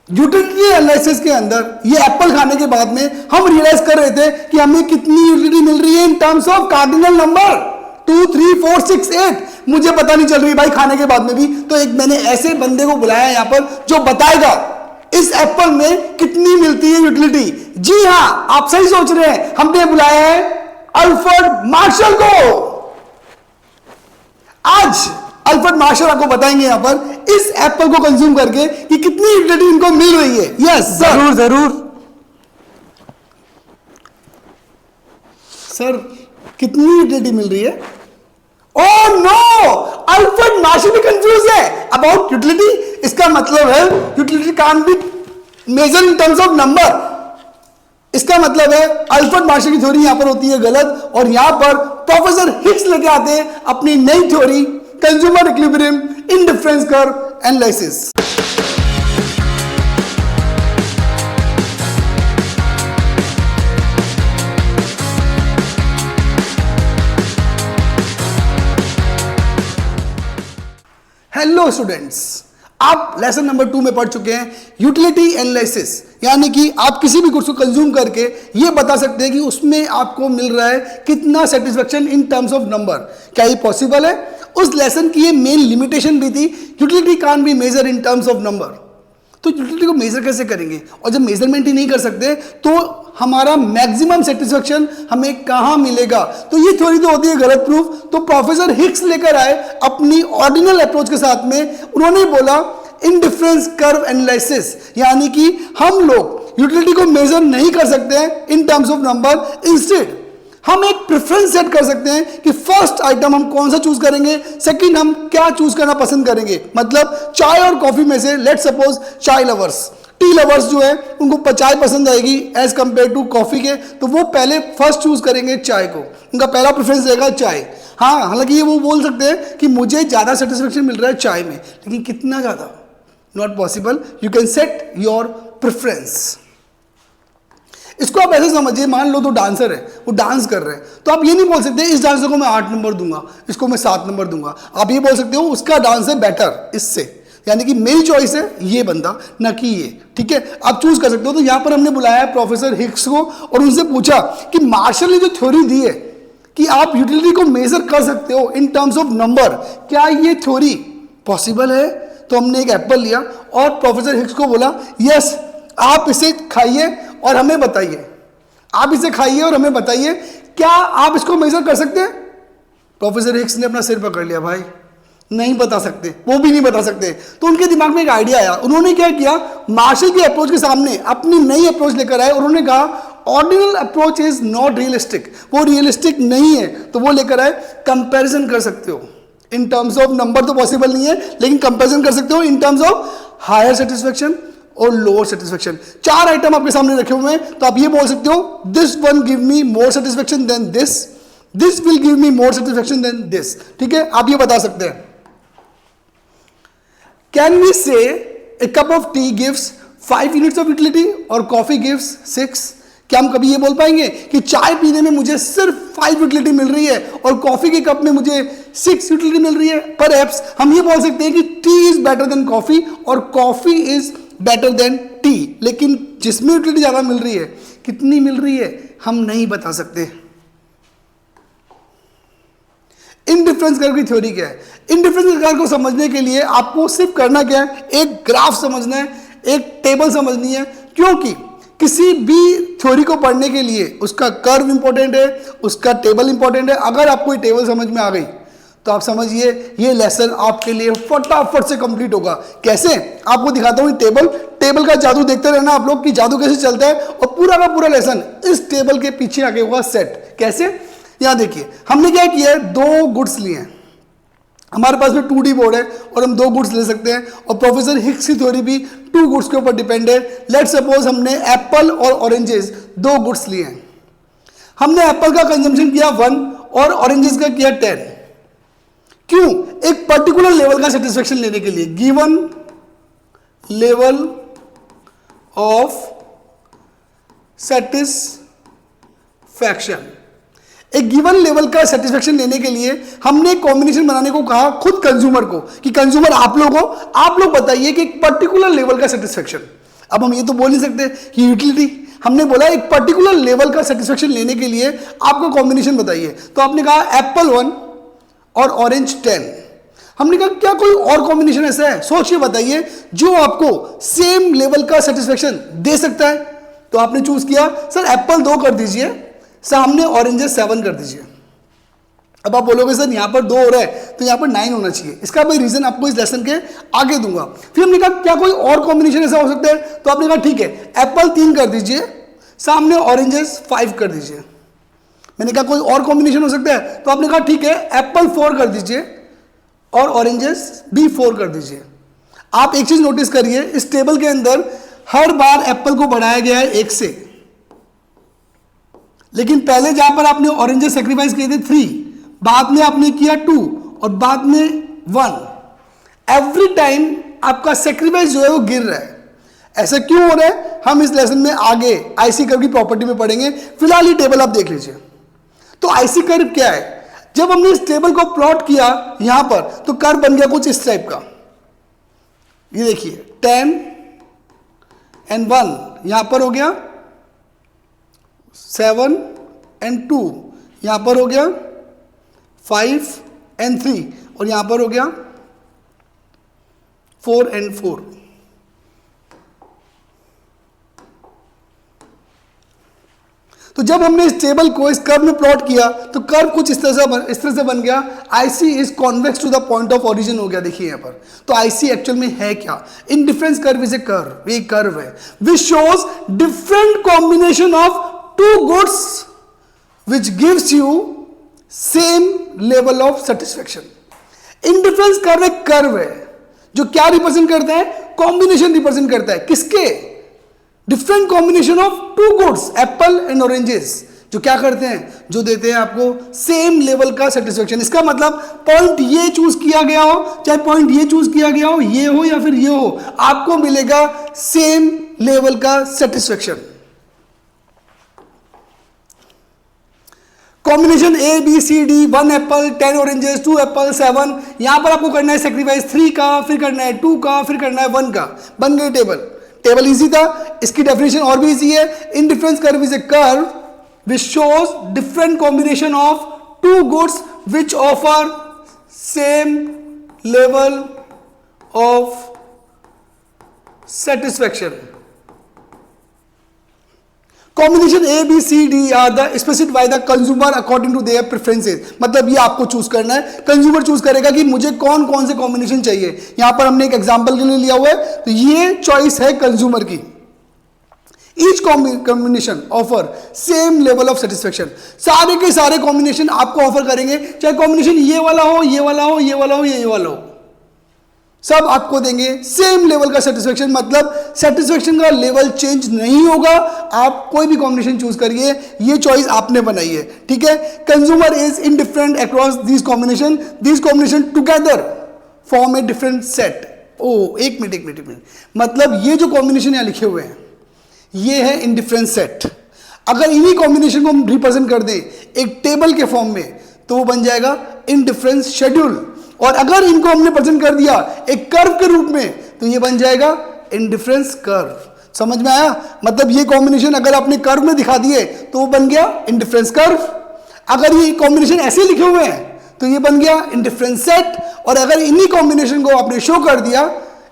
Utility analysis के अंदर ये एप्पल खाने के बाद में हम रियलाइज कर रहे थे कि हमें कितनी यूटिलिटी मिल रही है इन टर्म्स ऑफ कार्डिनल नंबर 2, 3, 4, 6, 8। मुझे पता नहीं चल रही भाई खाने के बाद में भी। तो एक मैंने ऐसे बंदे को बुलाया यहां पर जो बताएगा इस एप्पल में कितनी मिलती है यूटिलिटी। जी हां, आप सही सोच रहे हैं, हमने बुलाया है अल्फ्रेड मार्शल को। आज अल्फ्रेड मार्शल आपको बताएंगे यहां पर इस एप्पल को कंज्यूम करके कि कितनी यूटिलिटी इनको मिल रही है। यस जरूर जरूर सर, कितनी यूटिलिटी मिल रही है? ओह नो, अल्फ्रेड मार्शल भी कंफ्यूज है अबाउट यूटिलिटी। इसका मतलब है utility can't be measure in terms of number. इसका मतलब है अल्फ्रेड मार्शल की थ्योरी यहां पर होती है गलत, और यहां पर प्रोफेसर हिक्स लेके आते हैं अपनी नई theory consumer equilibrium indifference curve analysis. Hello students, आप लेसन नंबर 2 में पढ़ चुके हैं यूटिलिटी एनालिसिस, यानी कि आप किसी भी गुड्स को कंज्यूम करके ये बता सकते हैं कि उसमें आपको मिल रहा है कितना satisfaction in terms of number. क्या ये पॉसिबल है? उस लेसन की ये मेन लिमिटेशन भी थी, utility can't be measure in terms of number. तो यूटिलिटी को मेजर कैसे करेंगे? और जब मेजरमेंट ही नहीं कर सकते तो हमारा मैक्सिमम सेटिस्फेक्शन हमें कहां मिलेगा? तो ये थ्योरी तो होती है गलत प्रूफ। तो प्रोफेसर हिक्स लेकर आए अपनी ऑर्डिनल अप्रोच के साथ में, उन्होंने बोला इंडिफरेंस कर्व एनालिसिस, यानी कि हम लोग यूटिलिटी को मेजर नहीं कर सकते हैं इन टर्म्स ऑफ नंबर। इंस्टेड हम एक प्रेफरेंस सेट कर सकते हैं कि फर्स्ट आइटम हम कौन सा चूज करेंगे, सेकंड हम क्या चूज करना पसंद करेंगे। मतलब चाय और कॉफी में से लेट्स सपोज चाय लवर्स, टी लवर्स जो है उनको चाय पसंद आएगी एज कंपेयर टू कॉफी के, तो वो पहले फर्स्ट चूज करेंगे चाय को, उनका पहला प्रेफरेंस रहेगा चाय। हाँ, हालांकि ये वो बोल सकते हैं कि मुझे ज्यादा सेटिस्फेक्शन मिल रहा है चाय में, लेकिन कितना ज्यादा? Not possible. You can set your preference. इसको आप ऐसे समझिए, मान लो तो डांसर है, वो डांस कर रहे हैं, तो आप ये नहीं बोल सकते इस डांसर को मैं 8 नंबर दूंगा, इसको मैं 7 नंबर दूंगा। आप ये बोल सकते हो उसका डांस है बेटर इससे, यानी कि मेरी चॉइस है ये बंदा, ना कि ये। ठीक है, आप चूज कर सकते हो। तो यहां पर हमने बुलाया प्रोफेसर हिक्स को और उनसे पूछा कि मार्शल ने जो थ्योरी दी है कि आप यूटिलिटी को मेजर कर सकते हो इन टर्म्स ऑफ नंबर, क्या ये थ्योरी पॉसिबल है? तो हमने एक एप्पल लिया और प्रोफेसर हिक्स को बोला यस, आप इसे खाइए और हमें बताइए, आप इसे खाइए और हमें बताइए क्या आप इसको मेजर कर सकते हैं? प्रोफेसर हिक्स ने अपना सिर पकड़ लिया, भाई नहीं बता सकते, वो भी नहीं बता सकते। तो उनके दिमाग में एक आइडिया आया, उन्होंने क्या किया, मार्शल की अप्रोच के सामने अपनी नई अप्रोच लेकर आए। उन्होंने कहा ordinal approach is not realistic, वो रियलिस्टिक नहीं है। तो वो लेकर आए कंपैरिजन कर सकते हो इन टर्म्स ऑफ नंबर, तो पॉसिबल नहीं है, लेकिन कंपैरिजन कर सकते हो in terms of higher satisfaction और लोअर सेटिस्फेक्शन। 4 आइटम आपके सामने रखे हुए हैं, तो आप ये बोल सकते हो this one give me more satisfaction than this, this will give me more satisfaction than this. ठीक है, आप ये बता सकते हैं। Can we say a cup of tea gives 5 units of utility और कॉफी गिव्स 6? क्या हम कभी ये बोल पाएंगे कि चाय पीने में मुझे सिर्फ 5 यूटिलिटी मिल रही है और कॉफी के कप में मुझे 6 यूटिलिटी मिल रही है? परहैप्स हम ये बोल सकते हैं कि tea is better than coffee और coffee is better than tea, लेकिन जिसमें यूटिलिटी ज्यादा मिल रही है, कितनी मिल रही है, हम नहीं बता सकते। इंडिफरेंस कर्व की थ्योरी क्या है? इंडिफरेंस कर्व को समझने के लिए आपको सिर्फ करना क्या है, एक ग्राफ समझना है, एक टेबल समझनी है। क्योंकि किसी भी थ्योरी को पढ़ने के लिए उसका कर्व इंपॉर्टेंट है, उसका टेबल इंपॉर्टेंट है। अगर आपको ये टेबल समझ में आ गई तो आप समझिए ये लेसन आपके लिए फटाफट से कंप्लीट होगा। कैसे? आपको दिखाता हूं टेबल का जादू देखते रहना आप लोग कि जादू कैसे चलता है, और पूरा का पूरा लेसन इस टेबल के पीछे आगे हुआ सेट। कैसे? यहां देखिए, हमने क्या किया है, 2 गुड्स लिए हैं, हमारे पास में 2D बोर्ड है और हम 2 गुड्स ले सकते हैं, और प्रोफेसर हिक्स की थ्योरी भी 2 गुड्स के ऊपर डिपेंड है। लेट्स सपोज हमने एप्पल और ऑरेंजेस 2 गुड्स लिए हैं, हमने एप्पल का कंजम्पशन किया 1 और ऑरेंजेस का किया 10। क्यों? एक पर्टिकुलर लेवल का सेटिस्फेक्शन लेने के लिए, गिवन लेवल ऑफ सेटिस्फैक्शन। एक गिवन लेवल का सेटिस्फेक्शन लेने के लिए हमने कॉम्बिनेशन बनाने को कहा खुद कंज्यूमर को कि कंज्यूमर आप लोग बताइए कि एक पर्टिकुलर लेवल का सेटिस्फेक्शन। अब हम ये तो बोल नहीं सकते कि यूटिलिटी, हमने बोला एक पर्टिकुलर लेवल का सेटिस्फेक्शन लेने के लिए आपका कॉम्बिनेशन बताइए। तो आपने कहा एप्पल 1 और ऑरेंज 10। हमने कहा क्या कोई और कॉम्बिनेशन ऐसा है, सोचिए बताइए, जो आपको सेम लेवल का सेटिस्फेक्शन दे सकता है। तो आपने चूज किया सर एप्पल 2 कर दीजिए, सामने ऑरेंजेस 7 कर दीजिए। अब आप बोलोगे सर यहां पर 2 हो रहा है तो यहां पर 9 होना चाहिए, इसका मैं रीजन आपको इस लेसन के आगे दूंगा। फिर हमने कहा क्या कोई और कॉम्बिनेशन ऐसा हो सकता है, तो आपने कहा ठीक है एप्पल 3 कर दीजिए, सामने ऑरेंजेस 5 कर दीजिए। मैंने कहा कोई और कॉम्बिनेशन हो सकता है, तो आपने कहा ठीक है एप्पल 4 कर दीजिए और ऑरेंजेस भी 4 कर दीजिए। आप एक चीज नोटिस करिए, इस टेबल के अंदर हर बार एप्पल को बढ़ाया गया है 1 से, लेकिन पहले जहां पर आपने ऑरेंजेस सेक्रीफाइस किए थे 3, बाद में आपने किया 2 और बाद में 1। एवरी टाइम आपका सेक्रीफाइस जो है वो गिर रहा है। ऐसा क्यों हो रहा है हम इस लेसन में आगे आईसी कर्व की प्रॉपर्टी में पढ़ेंगे, फिलहाल ये टेबल आप देख लीजिए। तो आईसी कर्व क्या है, जब हमने इस टेबल को प्लॉट किया यहां पर तो कर्व बन गया कुछ इस टाइप का। ये देखिए 10 and 1 यहां पर हो गया, 7 and 2 यहां पर हो गया, 5 and 3 और यहां पर हो गया 4 and 4। तो जब हमने इस टेबल को इस कर्व में प्लॉट किया तो कर्व कुछ इस तरह से बन गया। IC is convex to the point of origin हो गया। देखिए यहां पर, तो आईसी एक्चुअल में है क्या, indifference curve is a curve, ये कर्व है which shows different combination of two goods which gives you same level of satisfaction. Indifference curve एक कर्व है जो क्या रिप्रेजेंट करता है, कॉम्बिनेशन रिप्रेजेंट करता है। किसके, different combination of two goods apple and oranges, जो क्या करते हैं, जो देते हैं आपको सेम लेवल का सेटिस्फेक्शन। इसका मतलब पॉइंट ये चूज किया गया हो, चाहे पॉइंट ये चूज किया गया हो, ये हो या फिर ये हो, आपको मिलेगा सेम लेवल का satisfaction. Combination A B C D, 1 apple 10 oranges 2 apple 7, यहां पर आपको करना है सेक्रीफाइस 3 का, फिर करना है 2 का, फिर करना है 1 का। बन गई टेबल। टेबल इजी था, इसकी डेफिनेशन और भी इजी है। Indifference curve is a curve which shows different combination of two goods which offer same level of satisfaction. Combination A B C D are the specified by the consumer according to their preferences. मतलब ये आपको choose करना है, consumer choose करेगा कि मुझे कौन कौन से कॉम्बिनेशन चाहिए। यहां पर हमने एक एग्जांपल के लिए लिया हुआ है, तो ये चॉइस है कंज्यूमर की। Each combination offer same level of satisfaction. सारे के सारे कॉम्बिनेशन आपको ऑफर करेंगे, चाहे कॉम्बिनेशन ये वाला हो, ये वाला हो, ये वाला हो, ये वाला हो, सब आपको देंगे सेम लेवल का सेटिस्फेक्शन। मतलब सेटिस्फेक्शन का लेवल चेंज नहीं होगा। आप कोई भी कॉम्बिनेशन चूज करिए, ये चॉइस आपने बनाई है, ठीक है। Consumer is indifferent across these combination together form a different set. ओ एक मिनट, मतलब ये जो कॉम्बिनेशन यहां लिखे हुए हैं ये है इनडिफरेंट सेट। अगर इन्हीं कॉम्बिनेशन को हम रिप्रेजेंट कर दें एक टेबल के फॉर्म में तो वो बन जाएगा इनडिफरेंस शेड्यूल। और अगर इनको हमने प्रेजेंट कर दिया एक कर्व के रूप में तो ये बन जाएगा इंडिफरेंस कर्व। समझ में आया, मतलब ये कॉम्बिनेशन अगर आपने कर्व में दिखा दिए तो वो बन गया इंडिफरेंस कर्व। अगर ये कॉम्बिनेशन ऐसे लिखे हुए हैं तो ये बन गया इंडिफरेंस सेट। और अगर इन्हीं कॉम्बिनेशन को आपने शो कर दिया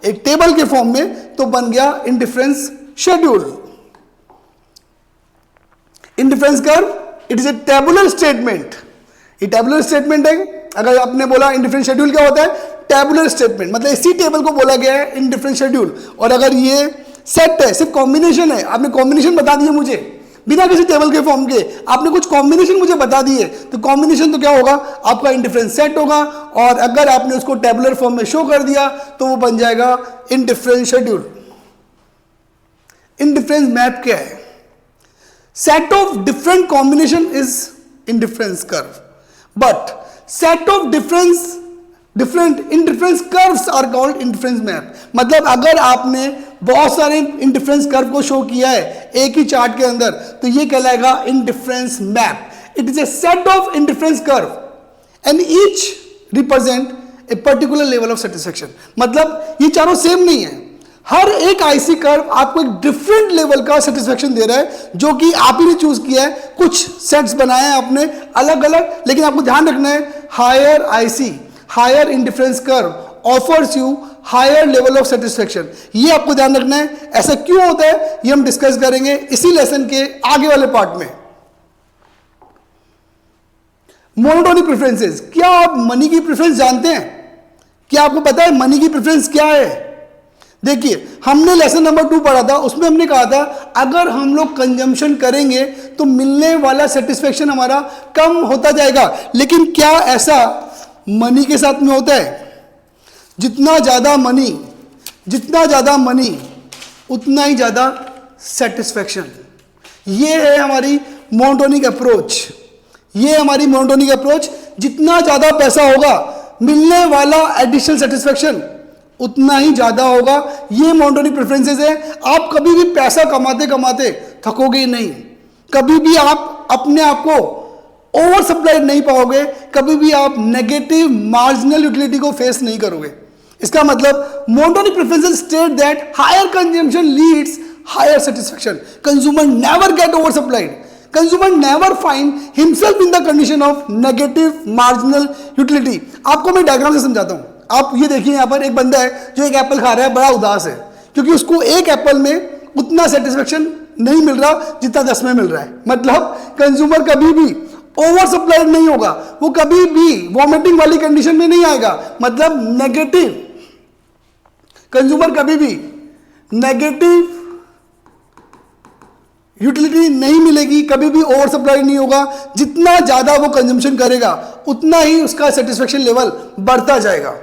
एक टेबल के फॉर्म में तो बन गया indifference schedule. Indifference curve it is a tabular statement. ये टेबुलर स्टेटमेंट है। अगर आपने बोला इंडिफरेंस शेड्यूल क्या होता है, टेबुलर स्टेटमेंट, मतलब इसी टेबल को बोला गया है इंडिफरेंस शेड्यूल। और अगर ये सेट है, सिर्फ कॉम्बिनेशन है, आपने कॉम्बिनेशन बता दिए मुझे बिना किसी टेबल के फॉर्म के, आपने कुछ कॉम्बिनेशन मुझे बता दिए, तो कॉम्बिनेशन तो क्या होगा, आपका इंडिफरेंस सेट होगा। और अगर आपने उसको टेबुलर फॉर्म में शो कर दिया तो वो बन जाएगा इंडिफरेंस शेड्यूल। इंडिफरेंस मैप क्या है, set of different combination is indifference curve, but set of different indifference curves are called indifference map। मतलब अगर आपने बहुत सारे इंडिफरेंस कर्व को शो किया है एक ही चार्ट के अंदर तो ये कहलाएगा indifference map. It is a set of indifference curve and each represent a particular level of satisfaction. मतलब ये चारों सेम नहीं है, हर एक आईसी कर्व आपको एक डिफरेंट लेवल का सेटिस्फेक्शन दे रहा है, जो कि आप ही ने चूज किया है। कुछ सेट्स बनाए हैं आपने अलग अलग, लेकिन आपको ध्यान रखना है higher IC, higher indifference curve offers you higher level of satisfaction. ये आपको ध्यान रखना है। ऐसा क्यों होता है ये हम डिस्कस करेंगे इसी लेसन के आगे वाले पार्ट में। मोनोटोनिक प्रेफरेंसेस, क्या आप मनी की प्रेफरेंस जानते हैं? क्या आपको पता है मनी की प्रेफरेंस क्या है? देखिए, हमने लेसन नंबर 2 पढ़ा था, उसमें हमने कहा था अगर हम लोग कंजम्पशन करेंगे तो मिलने वाला सेटिस्फेक्शन हमारा कम होता जाएगा। लेकिन क्या ऐसा मनी के साथ में होता है? जितना ज्यादा मनी उतना ही ज्यादा सेटिस्फेक्शन। ये है हमारी मोनोटोनिक अप्रोच। जितना ज्यादा पैसा होगा मिलने वाला एडिशनल सेटिस्फेक्शन उतना ही ज्यादा होगा। ये मोनोटोनिक प्रेफरेंसेस है। आप कभी भी पैसा कमाते कमाते थकोगे नहीं, कभी भी आप अपने आप को ओवर सप्लाइड नहीं पाओगे, कभी भी आप नेगेटिव मार्जिनल यूटिलिटी को फेस नहीं करोगे। इसका मतलब monotonic preferences state that higher consumption leads higher satisfaction. Consumer never get over supplied, consumer never find himself in the condition of negative marginal utility. आपको मैं डायग्राम से समझाता हूं। आप ये देखिए, यहां पर एक बंदा है जो एक एप्पल खा रहा है, बड़ा उदास है क्योंकि उसको एक एप्पल में उतना सेटिस्फेक्शन नहीं मिल रहा जितना 10 में मिल रहा है। मतलब कंज्यूमर कभी भी ओवर सप्लाइड नहीं होगा, वो कभी भी वॉमिटिंग वाली कंडीशन में नहीं आएगा। मतलब नेगेटिव, कंज्यूमर कभी भी नेगेटिव यूटिलिटी नहीं मिलेगी, कभी भी ओवर सप्लाई नहीं होगा। जितना ज्यादा वो कंजम्पशन करेगा उतना ही उसका सेटिस्फेक्शन लेवल बढ़ता जाएगा।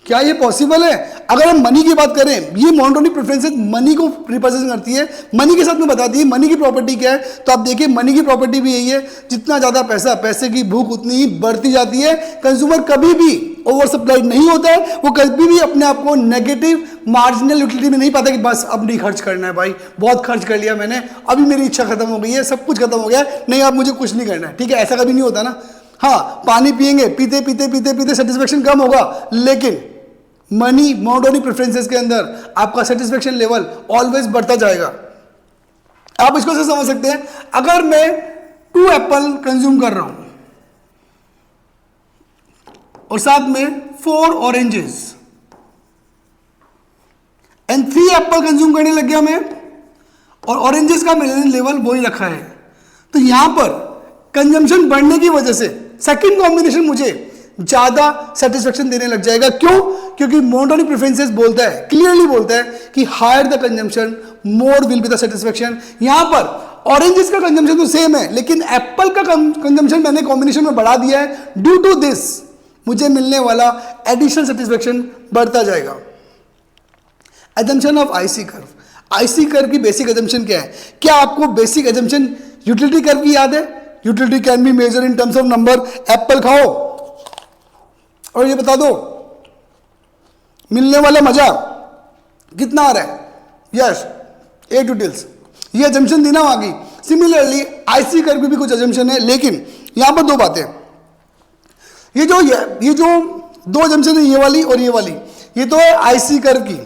क्या ये पॉसिबल है? अगर हम मनी की बात करें, ये मोनोटोनिक प्रेफरेंसेस मनी को रिप्रेजेंट करती है, मनी के साथ में बताती है मनी की प्रॉपर्टी क्या है। तो आप देखिए, मनी की प्रॉपर्टी भी यही है, जितना ज्यादा पैसा, पैसे की भूख उतनी ही बढ़ती जाती है। कंज्यूमर कभी भी ओवर सप्लाइड नहीं होता है, वो कभी भी अपने आप को नेगेटिव मार्जिनल यूटिलिटी में नहीं पाता कि बस अब नहीं खर्च करना है भाई, बहुत खर्च कर लिया मैंने, अभी मेरी इच्छा खत्म हो गई है, सब कुछ खत्म हो गया, नहीं अब मुझे कुछ नहीं करना है। ठीक है, ऐसा कभी नहीं होता ना। हाँ, पानी पिएंगे, पीते पीते पीते पीते सेटिस्फेक्शन कम होगा, लेकिन मनी मोनोटोनिक प्रेफरेंसेस के अंदर आपका सेटिस्फेक्शन लेवल ऑलवेज बढ़ता जाएगा। आप इसको से समझ सकते हैं, अगर मैं 2 एप्पल कंज्यूम कर रहा हूं और साथ में 4 ऑरेंजेस एंड 3 एप्पल कंज्यूम करने लग गया मैं, और ऑरेंजेस का मेरे लेवल वही रखा है, तो यहां पर कंजम्पशन बढ़ने की वजह से सेकंड कॉम्बिनेशन मुझे ज्यादा सेटिस्फेक्शन देने लग जाएगा। क्यों? क्योंकि मोनोटोनिक प्रेफरेंसेस बोलता है, क्लियरली बोलता है कि higher the consumption more will be the satisfaction. यहां पर ऑरेंजेस का कंजम्पशन तो सेम है, लेकिन एप्पल का कंजम्पशन मैंने कॉम्बिनेशन में बढ़ा दिया है। ड्यू टू दिस मुझे मिलने वाला एडिशनल सेटिस्फेक्शन बढ़ता जाएगा। Assumption of IC curve, IC curve की बेसिक एजम्पशन क्या है? क्या आपको बेसिक एजम्पशन यूटिलिटी कर्व की याद है? Utility can be measure in terms of number. Apple खाओ और ये बता दो मिलने वाला मजा कितना आ रहा है? Yes, 8 utils. ये एजम्पशन देना वहां की। सिमिलरली आईसी कर्व भी कुछ एजम्पशन है, लेकिन यहां पर 2 बातें। ये जो 2 एजम्पशन है, ये वाली और ये वाली, ये तो है आईसी कर्व की।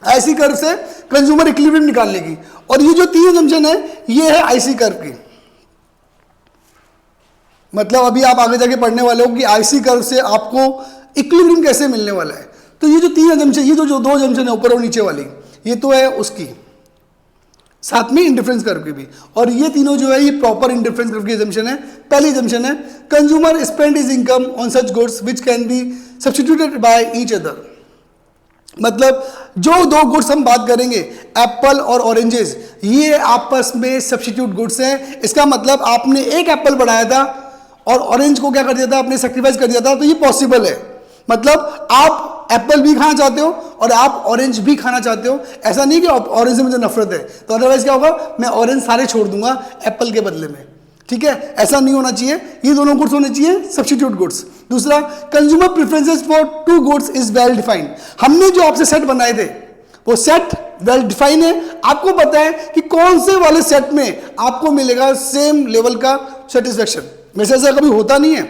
आईसी कर्व से कंज्यूमर इक्विलिब्रियम निकालने की, और ये जो 3 एजम्पशन है ये है आईसी कर्व की। मतलब अभी आप आगे जाके पढ़ने वाले हो कि आईसी कर्व से आपको इक्विलिब्रियम कैसे मिलने वाला है। तो ये जो 3 एजम्पशन, ये जो 2 एजम्पशन है ऊपर और नीचे वाली, ये तो है उसकी, साथ में इंडिफरेंस कर्व की भी। और ये तीनों जो है ये प्रॉपर इंडिफरेंस कर्व की एजम्पशन है। पहली एजम्पशन है consumer spend his income on such goods which can be substituted by each other. मतलब जो 2 गुड्स हम बात करेंगे, एप्पल और ऑरेंजेस, ये आपस में सब्स्टिट्यूट गुड्स हैं। इसका मतलब आपने एक एप्पल बढ़ाया था और ऑरेंज को क्या कर दिया था, आपने सेक्रीफाइस कर दिया था, तो ये पॉसिबल है। मतलब आप एप्पल भी खाना चाहते हो और आप ऑरेंज भी खाना चाहते हो। ऐसा नहीं कि ऑरेंज से मुझे नफरत है तो अदरवाइज क्या होगा, मैं ऑरेंज सारे छोड़ दूंगा एप्पल के बदले में। ठीक है, ऐसा नहीं होना चाहिए। ये दोनों गुड्स होने चाहिए सब्स्टिट्यूट गुड्स। दूसरा, consumer preferences for 2 goods is well defined. हमने जो आपसे सेट बनाए थे वो सेट वेल डिफाइन है। आपको पता है कि कौन से वाले सेट में आपको मिलेगा सेम लेवल का सेटिस्फेक्शन। वैसे ऐसा कभी होता नहीं है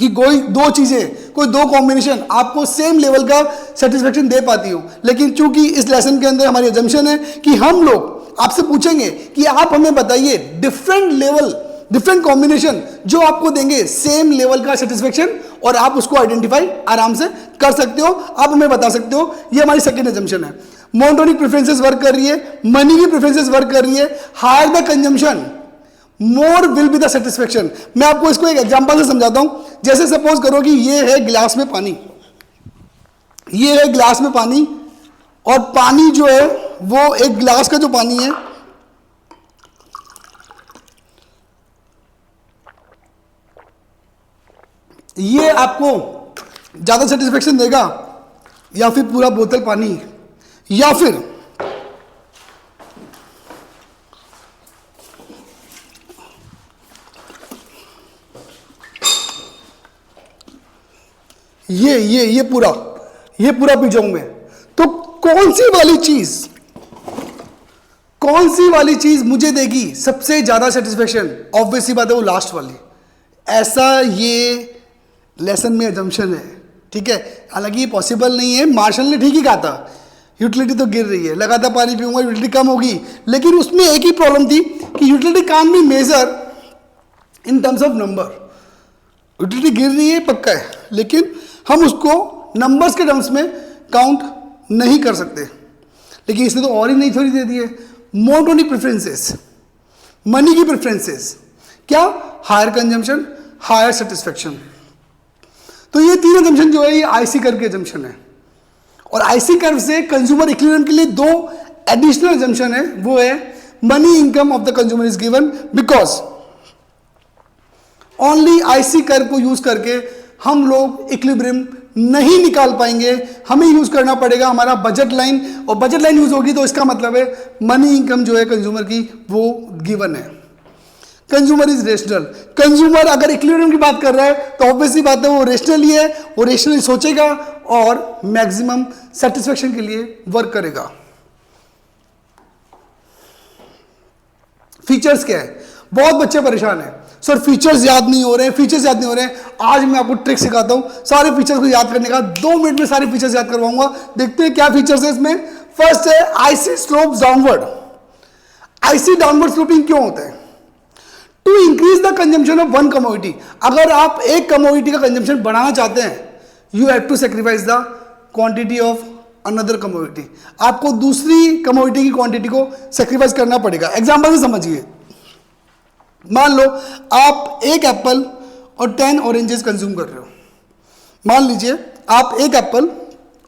कि कोई दो चीजें, कोई दो कॉम्बिनेशन आपको सेम लेवल का सेटिस्फेक्शन दे पाती हो। लेकिन चूंकि इस लेसन के अंदर हमारी अजम्पशन है कि हम लोग आपसे पूछेंगे कि आप हमें बताइए डिफरेंट लेवल, डिफरेंट कॉम्बिनेशन जो आपको देंगे सेम लेवल का सेटिस्फेक्शन, और आप उसको आइडेंटिफाई आराम से कर सकते हो, आप हमें बता सकते हो। ये हमारी सेकंड अजम्पशन है। मोनोटोनिक प्रेफरेंसेस वर्क कर रही है, मनी की प्रेफरेंसेस वर्क कर रही है, higher the consumption more will be the satisfaction. मैं आपको इसको एक एग्जांपल से समझाता हूं। जैसे सपोज करो कि ये है गिलास में पानी, ये है गिलास में पानी, और पानी जो है वो एक गिलास का जो पानी है ये आपको ज्यादा सेटिस्फेक्शन देगा, या फिर पूरा बोतल पानी, या फिर ये पूरा पी जाऊं मैं। तो कौन सी वाली चीज मुझे देगी सबसे ज्यादा सेटिस्फेक्शन? ऑब्वियसली बात है वो लास्ट वाली। ऐसा ये लेसन में अजम्पशन है, ठीक है। हालांकि ये पॉसिबल नहीं है, मार्शल ने ठीक ही कहा था यूटिलिटी तो गिर रही है, लगातार पानी पीऊंगा यूटिलिटी कम होगी। लेकिन उसमें एक ही प्रॉब्लम थी कि utility can't be measure in terms of number. Utility गिर रही है पक्का है, लेकिन हम उसको नंबर्स के टर्म्स में काउंट नहीं कर सकते। लेकिन इसने तो और ही नहीं थोड़ी दे दी है। मोनोटोनिक प्रेफरेंसेस, मनी की प्रेफरेंसेस, क्या? Higher consumption, higher satisfaction. तो ये तीन अजम्पशन जो है ये आईसी कर्व के अजम्पशन है। और आईसी कर्व से कंज्यूमर इक्विलिब्रियम के लिए दो एडिशनल अजम्पशन है, वो है money income of the consumer is given, because only IC curve को यूज करके हम लोग इक्विलिब्रियम नहीं निकाल पाएंगे। हमें यूज करना पड़ेगा हमारा बजट लाइन, और बजट लाइन यूज होगी तो इसका मतलब है मनी इनकम जो है कंज्यूमर की वो गिवन है। Consumer is rational. कंज्यूमर अगर इक्विलिब्रियम की बात कर रहा है तो ऑब्वियसली बात है वो रेशनल ही है, वो रेशनली सोचेगा और मैक्सिमम सेटिस्फेक्शन के लिए वर्क करेगा। फीचर्स क्या है? बहुत बच्चे परेशान हैं, सर फीचर्स याद नहीं हो रहे हैं, फीचर्स याद नहीं हो रहे हैं। आज मैं आपको ट्रिक सिखाता हूं सारे फीचर्स को याद करने का। 2 मिनट में सारे फीचर्स याद करवाऊंगा। देखते हैं क्या फीचर्स है इसमें। फर्स्ट है IC slope downward. IC downward sloping क्यों होता है? To increase the consumption of one commodity. अगर आप एक कमोडिटी का कंजम्पशन बढ़ाना चाहते हैं, you have to sacrifice the quantity of another commodity. आपको दूसरी कमोडिटी की क्वांटिटी को सेक्रीफाइस करना पड़ेगा। एग्जांपल से समझिए, मान लो आप एक एप्पल और 10 ऑरेंजेस कंज्यूम कर रहे हो। मान लीजिए आप एक एप्पल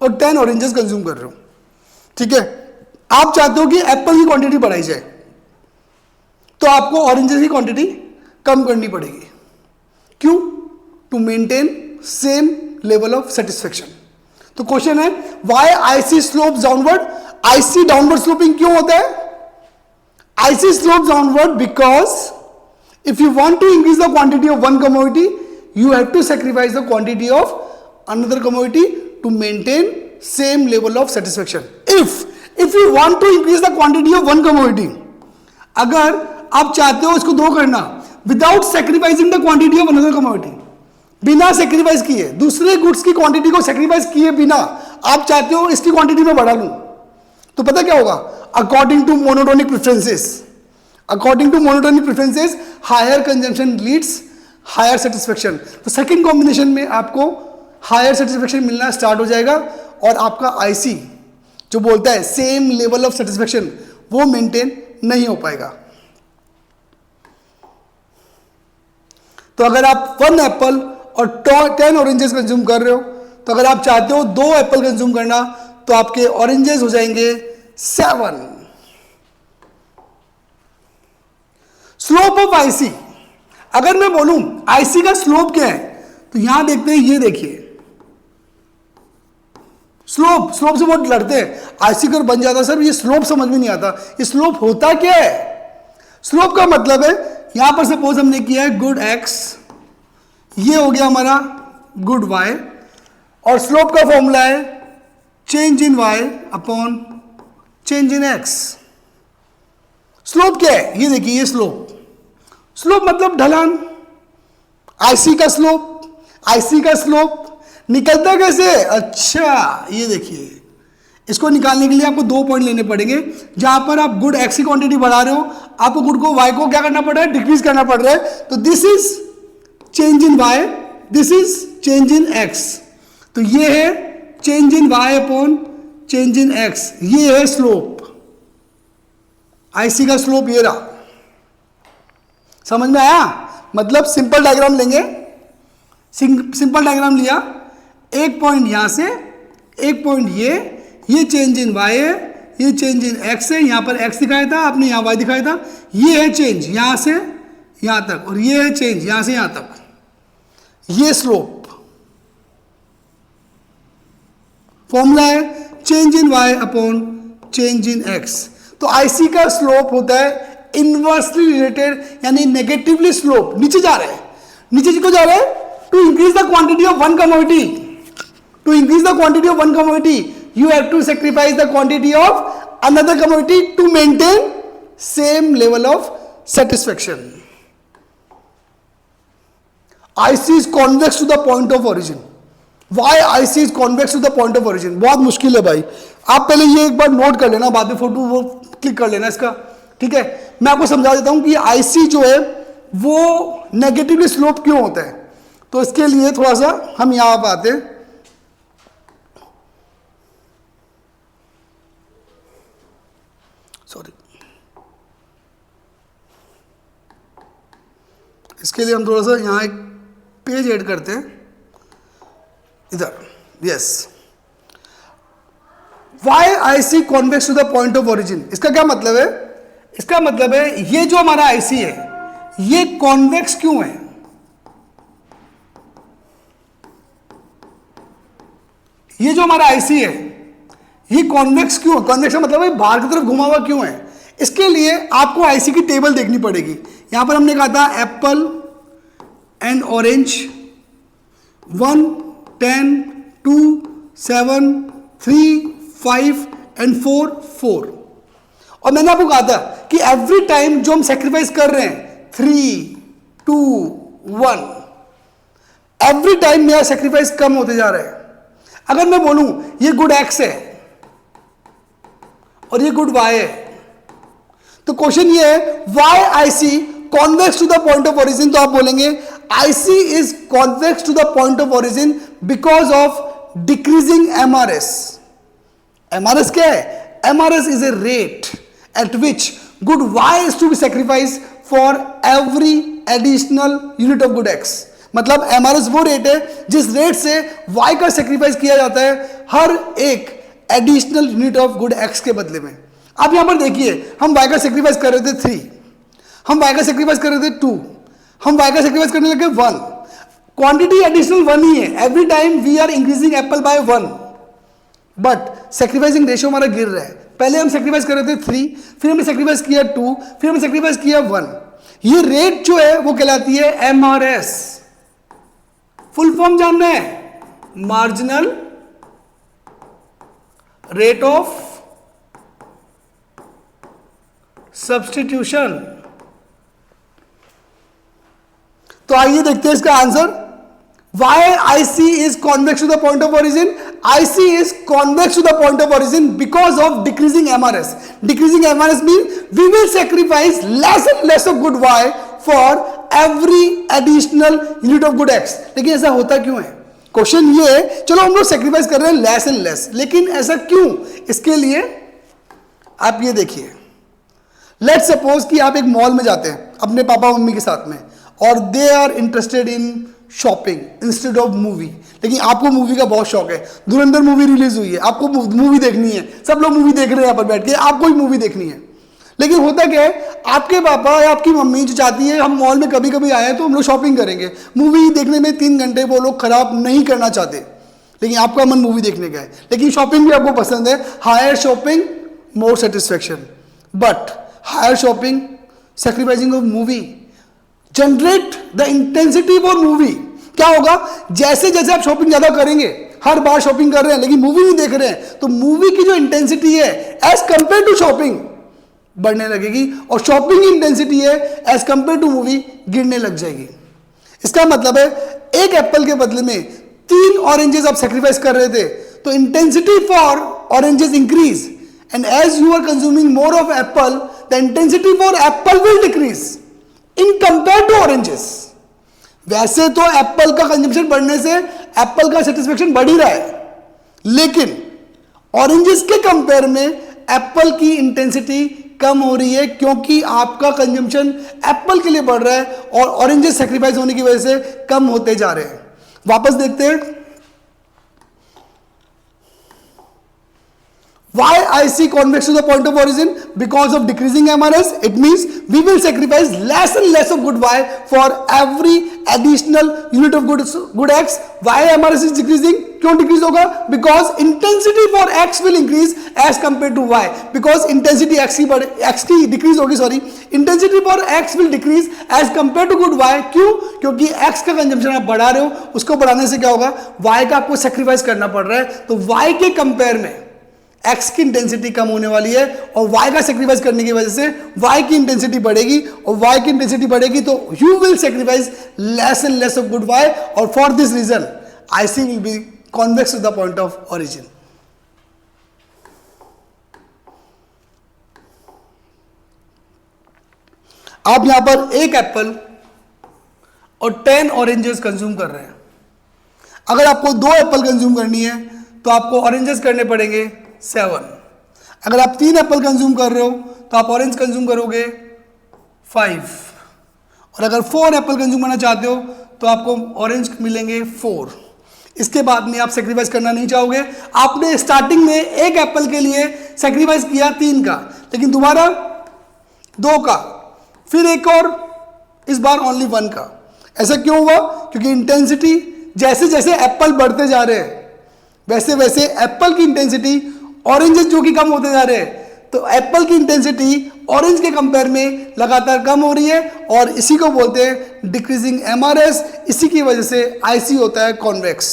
और 10 ऑरेंजेस कंज्यूम कर रहे हो, ठीक है। आप चाहते हो कि एप्पल की क्वांटिटी बढ़ाई जाए, तो आपको ऑरेंजेस की क्वांटिटी कम करनी पड़ेगी। क्यों? To maintain same level of satisfaction. तो क्वेश्चन है why IC slope downward? IC downward sloping क्यों होता है? IC slope downward because if you want to increase the quantity of one commodity, you have to sacrifice the quantity of another commodity to maintain same level of satisfaction. If you want to increase the quantity of one commodity, अगर आप चाहते हो इसको दो करना without sacrificing the quantity of another commodity, बिना sacrifice किए, दूसरे गुड्स की क्वांटिटी को सेक्रीफाइस किए बिना आप चाहते हो इसकी क्वांटिटी में बढ़ा लूं, तो पता क्या होगा? According to monotonic preferences, higher consumption leads higher satisfaction. तो सेकंड कॉम्बिनेशन में आपको हायर सेटिस्फेक्शन मिलना स्टार्ट हो जाएगा, और आपका आईसी जो बोलता है सेम लेवल ऑफ सेटिस्फेक्शन वो मेंटेन नहीं हो पाएगा। तो अगर आप 1 एप्पल और 10 ऑरेंजेस कंज्यूम कर रहे हो, तो अगर आप चाहते हो 2 एप्पल कंज्यूम करना, तो आपके ऑरेंजेस हो जाएंगे 7। स्लोप ऑफ आईसी, अगर मैं बोलूं आईसी का स्लोप क्या है, तो यहां देखते हैं, ये देखिए स्लोप से बहुत लड़ते हैं। आईसी कर्व बन जाता है सर, ये स्लोप समझ में नहीं आता, ये स्लोप होता क्या है? स्लोप का मतलब है यहां पर सपोज हमने किया है गुड एक्स, ये हो गया हमारा गुड वाई, और स्लोप का फॉर्मूला है change in Y upon change in X. Slope क्या है? ये देखिए, ये स्लोप मतलब ढलान। आईसी का स्लोप आईसी का स्लोप निकलता कैसे? अच्छा ये देखिए, इसको निकालने के लिए आपको 2 पॉइंट लेने पड़ेंगे। जहां पर आप गुड एक्स की क्वांटिटी बढ़ा रहे हो, आपको गुड को वाई को क्या करना पड़ रहा है? डिक्रीज करना पड़ रहा है। तो this is change in Y, this is change in X. तो ये है change in Y upon change in X, ये है स्लोप। आईसी का स्लोप ये रहा। समझ में आया? मतलब सिंपल डायग्राम लेंगे, सिंपल डायग्राम लिया, एक पॉइंट यहां से, एक पॉइंट ये चेंज इन वाई है, ये चेंज इन एक्स है, यहां पर एक्स दिखाया था, आपने यहां वाई दिखाया था। ये है चेंज यहां से यहां तक, और ये है चेंज यहां से यहां तक, ये स्लोप। फॉर्मूला है change in Y upon change in X. तो आईसी का स्लोप होता है इनवर्सली रिलेटेड, यानी नेगेटिवली स्लोप, नीचे जा रहा है। नीचे क्यों जा रहा है? To increase the quantity of one commodity, to increase the quantity of one commodity you have to sacrifice the quantity of another commodity to maintain same level of satisfaction. IC is convex to the point of origin. Why IC is convex to the point of origin? बहुत मुश्किल है भाई, आप पहले ये एक बार note कर लेना, बाद में फोटो वो क्लिक कर लेना इसका, ठीक है? मैं आपको समझा देता हूं कि IC जो है वो नेगेटिवली स्लोप क्यों होता है। तो इसके लिए थोड़ा सा हम यहां पर आते हैं। सॉरी, इसके लिए हम थोड़ा सा यहां एक पेज ऐड करते हैं इधर। Yes, why IC convex to the point of origin, इसका क्या मतलब है? इसका मतलब है ये जो हमारा आईसी है ये कॉन्वेक्स क्यों है? ये जो हमारा आईसी है ये कॉन्वेक्स क्यों है? कॉन्वेक्स का मतलब है बाहर की तरफ घुमा हुआ क्यों है? इसके लिए आपको आईसी की टेबल देखनी पड़ेगी। यहां पर हमने कहा था एप्पल एंड ऑरेंज 1, 10, 2, 7, 3, 5 एंड 4, 4। और मैंने आपको कहा था कि एवरी टाइम जो हम सेक्रीफाइस कर रहे हैं 3, 2, 1, एवरी टाइम मेरा सेक्रीफाइस कम होते जा रहा है। अगर मैं बोलूं ये गुड एक्स है और ये गुड वाई है, तो क्वेश्चन ये है why IC convex to the point of origin. तो आप बोलेंगे IC is convex to the point of origin because of decreasing MRS. MRS क्या है? MRS is a rate at which good Y is to be sacrifice for every additional unit of good X. मतलब MRS वो rate है जिस रेट से Y का sacrifice किया जाता है हर एक additional unit of good x के बदले में। आप यहां पर देखिए, हम वाई का सेक्रीफाइस कर रहे थे 3, हम वाई का सेक्रीफाइस कर रहे थे 2, हम वाई का सेक्रीफाइस करने लगे 1। क्वांटिटी एडिशनल 1 ही है, every time we are increasing apple by 1, but sacrificing ratio हमारा गिर रहा है। पहले हम सेक्रीफाइस कर रहे थे 3, फिर हमने सेक्रीफाइस किया 2, फिर हमने सेक्रीफाइस किया 1। ये रेट जो है वो कहलाती है एमआरएस। फुल फॉर्म जानना है? Marginal rate of substitution. तो आइए देखते हैं इसका answer. Why IC is convex to the point of origin? IC is convex to the point of origin because of decreasing MRS. Decreasing MRS mean we will sacrifice less and less of good Y for every additional unit of good X. लेकिन ऐसा होता क्यों है? Question ये है, चलो हम लोग सेक्रीफाइस कर रहे हैं लेस एंड लेस, लेकिन ऐसा क्यों? इसके लिए आप ये देखिए, लेट्स सपोज कि आप एक मॉल में जाते हैं अपने पापा मम्मी के साथ में, और they are interested in shopping instead of movie. लेकिन आपको मूवी का बहुत शौक है, धुरंधर मूवी रिलीज हुई है, आपको मूवी देखनी है, सब लोग मूवी देख रहे हैं यहाँ पर बैठ के, आपको भी मूवी देखनी है। लेकिन होता क्या है, आपके पापा या आपकी मम्मी जो चाहती है हम मॉल में कभी कभी आए तो हम लोग शॉपिंग करेंगे, मूवी देखने में 3 घंटे वो लोग खराब नहीं करना चाहते, लेकिन आपका मन मूवी देखने का है, लेकिन शॉपिंग भी आपको पसंद है। Higher shopping more satisfaction, but higher shopping sacrificing of movie generate the intensity for movie. क्या होगा, जैसे जैसे आप शॉपिंग ज्यादा करेंगे, हर बार शॉपिंग कर रहे हैं लेकिन मूवी नहीं देख रहे हैं, तो मूवी की जो इंटेंसिटी है एज कंपेयर टू शॉपिंग बढ़ने लगेगी, और शॉपिंग की इंटेंसिटी है एज कंपेयर टू मूवी गिरने लग जाएगी। इसका मतलब है एक एप्पल के बदले में 3 ऑरेंजेस आप सेक्रीफाइस कर रहे थे, तो intensity for oranges increase, and as you are consuming more of apple the intensity for apple will decrease in compare to oranges. वैसे तो एप्पल का कंजम्पशन बढ़ने से एप्पल का सेटिस्फेक्शन बढ़ ही रहा है, लेकिन ऑरेंजेस के कंपेयर में एप्पल की इंटेंसिटी कम हो रही है, क्योंकि आपका कंजम्पशन एप्पल के लिए बढ़ रहा है और ऑरेंजेस सेक्रीफाइस होने की वजह से कम होते जा रहे हैं। वापस देखते हैं, why I see convex to the point of origin? Because of decreasing MRS. It means we will sacrifice less and less of good Y for every additional unit of good X. Why MRS is decreasing? क्यों decrease होगा? Because intensity for X will increase as compared to Y. Because intensity X की decrease होगी, sorry, intensity for X will decrease as compared to good Y. क्यों? क्योंकि X का consumption आप बढ़ा रहे हो, उसको बढ़ाने से क्या होगा? Y का आपको सेक्रीफाइस करना पड़ रहा है, तो Y के कंपेयर में X की इंटेंसिटी कम होने वाली है, और Y का सेक्रीफाइस करने की वजह से Y की इंटेंसिटी बढ़ेगी, और Y की इंटेंसिटी बढ़ेगी तो you will sacrifice less and less of good Y, और for this reason IC will be convex to the point of origin. आप यहां पर एक एप्पल और 10 ऑरेंजेस कंज्यूम कर रहे हैं। अगर आपको 2 एप्पल कंज्यूम करनी है तो आपको ऑरेंजेस करने पड़ेंगे 7। अगर आप 3 एप्पल कंज्यूम कर रहे हो तो आप ऑरेंज कंज्यूम करोगे 5, और अगर 4 एप्पल कंज्यूम करना चाहते हो तो आपको ऑरेंज मिलेंगे 4। इसके बाद में आप सेक्रीफाइस करना नहीं चाहोगे। आपने स्टार्टिंग में एक एप्पल के लिए सेक्रीफाइस किया 3 का, लेकिन दोबारा 2 का, फिर एक और, इस बार ओनली 1 का। ऐसा क्यों हुआ? क्योंकि इंटेंसिटी जैसे जैसे एप्पल बढ़ते जा रहे हैं वैसे वैसे एप्पल की इंटेंसिटी ऑरेंजेस जो कि कम होते जा रहे हैं, तो एप्पल की इंटेंसिटी ऑरेंज के कंपेयर में लगातार कम हो रही है, और इसी को बोलते हैं डिक्रीजिंग एमआरएस। इसी की वजह से आईसी होता है convex.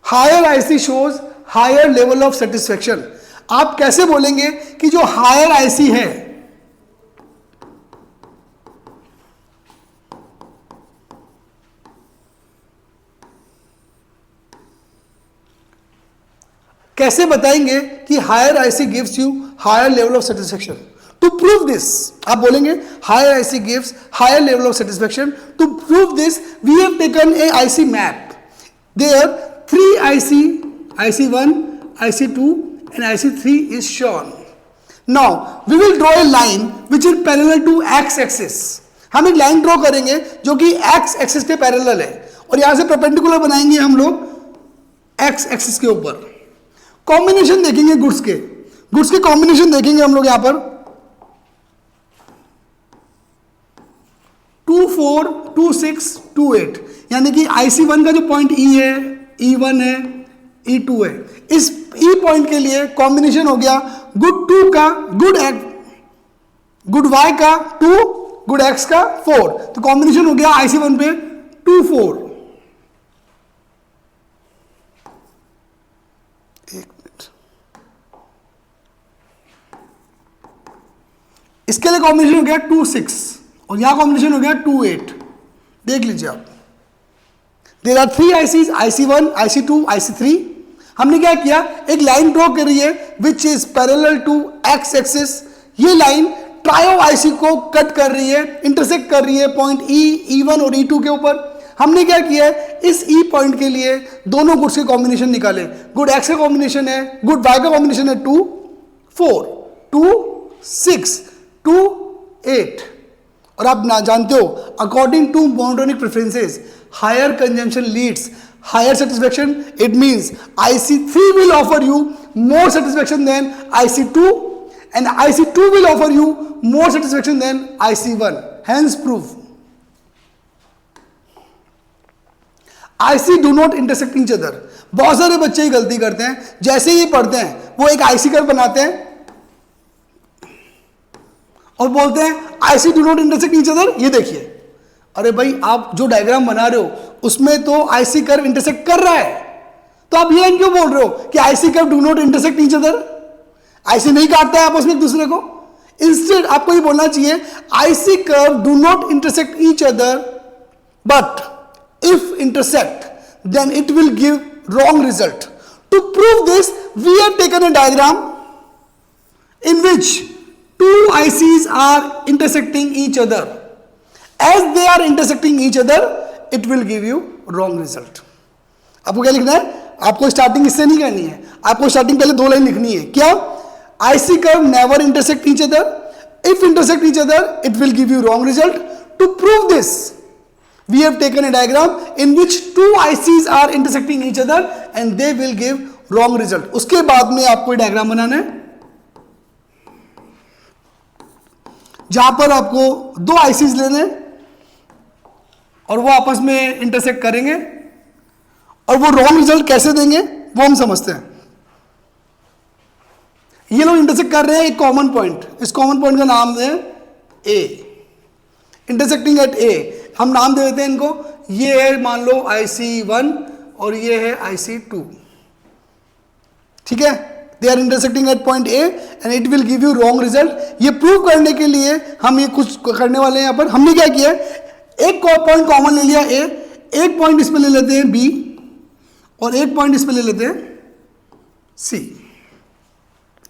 Higher IC shows higher level of satisfaction. आप कैसे बोलेंगे कि जो हायर आईसी है कैसे बताएंगे कि higher IC gives you higher level of satisfaction? To prove this आप बोलेंगे higher IC gives higher level of satisfaction. To prove this we have taken a IC map. There 3 IC1, IC2 and IC3 is shown. Now we will draw a line which is parallel to x axis. हम एक line draw करेंगे जो कि x axis के parallel है, और यहां से परपेंडिकुलर बनाएंगे हम लोग x एक्सिस के ऊपर। कॉम्बिनेशन देखेंगे गुड्स के कॉम्बिनेशन देखेंगे हम लोग यहां पर 2, 4, 2, 6, 2, 8, यानी कि IC1 का जो पॉइंट E है, E1 है, E2 है। इस E पॉइंट के लिए कॉम्बिनेशन हो गया गुड 2 का गुड Y का 2, गुड X का 4, तो कॉम्बिनेशन हो गया IC1 पे 2, 4। एक मिनट, इसके लिए कॉम्बिनेशन हो गया 2, 6, और यहां कॉम्बिनेशन हो गया 2, 8। देख लीजिए आप, there are 3 ICs, IC1, IC2, IC3। हमने क्या किया, एक लाइन ड्रॉ करी है which is parallel to x axis. ये लाइन ट्रायो आईसी को कट कर रही है, इंटरसेक्ट कर रही है पॉइंट E1 और E2 के ऊपर। हमने क्या किया है, इस E पॉइंट के लिए दोनों गुड्स के कॉम्बिनेशन निकाले। गुड एक्स का कॉम्बिनेशन है, गुड वाई का कॉम्बिनेशन है 2, 4, 2, 6, 2, 8। और आप ना जानते हो, according to monotonic preferences, higher consumption leads higher satisfaction. It means IC3 will offer you more satisfaction than IC2, and IC2 will offer you more satisfaction than IC1. Hence proof. IC do not intersect each other. बहुत सारे बच्चे ही गलती करते हैं, जैसे ही पढ़ते हैं वो एक IC कर्व बनाते हैं और बोलते हैं IC do not intersect each other। ये देखिए, अरे भाई आप जो डायग्राम बना रहे हो उसमें तो आईसी कर्व इंटरसेक्ट कर रहा है, तो आप ये क्यों बोल रहे हो कि IC curve do not intersect each other? IC नहीं काटता है आपस में एक दूसरे को। इंस्टेड आपको ये बोलना चाहिए IC curve do not intersect each other, but if intersect then it will give wrong result. To prove this, we have taken a diagram in which two ICs are intersecting each other. As they are intersecting each other, it will give you wrong result. आपको क्या लिखना है? आपको starting इससे नहीं करनी है, आपको स्टार्टिंग पहले 2 लाइन लिखनी है. क्या? IC curve never intersect each other. If intersect each other, it will give you wrong result. To prove this, we have taken a diagram in which two ICs are intersecting each other and they will give wrong result. उसके बाद में आपको diagram बनाना है जहां पर आपको 2 ICs लेने और वो आपस में इंटरसेक्ट करेंगे और वो रॉन्ग रिजल्ट कैसे देंगे वो हम समझते हैं. ये लोग इंटरसेक्ट कर रहे हैं एक कॉमन पॉइंट, इस कॉमन पॉइंट का नाम है A. इंटरसेक्टिंग एट A, हम नाम दे देते हैं इनको. ये है मान लो IC1 और ये है IC2. ठीक है, they are intersecting at point A and it will give you wrong result. ये प्रूव करने के लिए हम ये कुछ करने वाले हैं. यहाँ पर हमने क्या किया, एक पॉइंट कॉमन ले लिया A, एक पॉइंट इसमें ले लेते हैं B और एक पॉइंट इसमें ले लेते हैं C.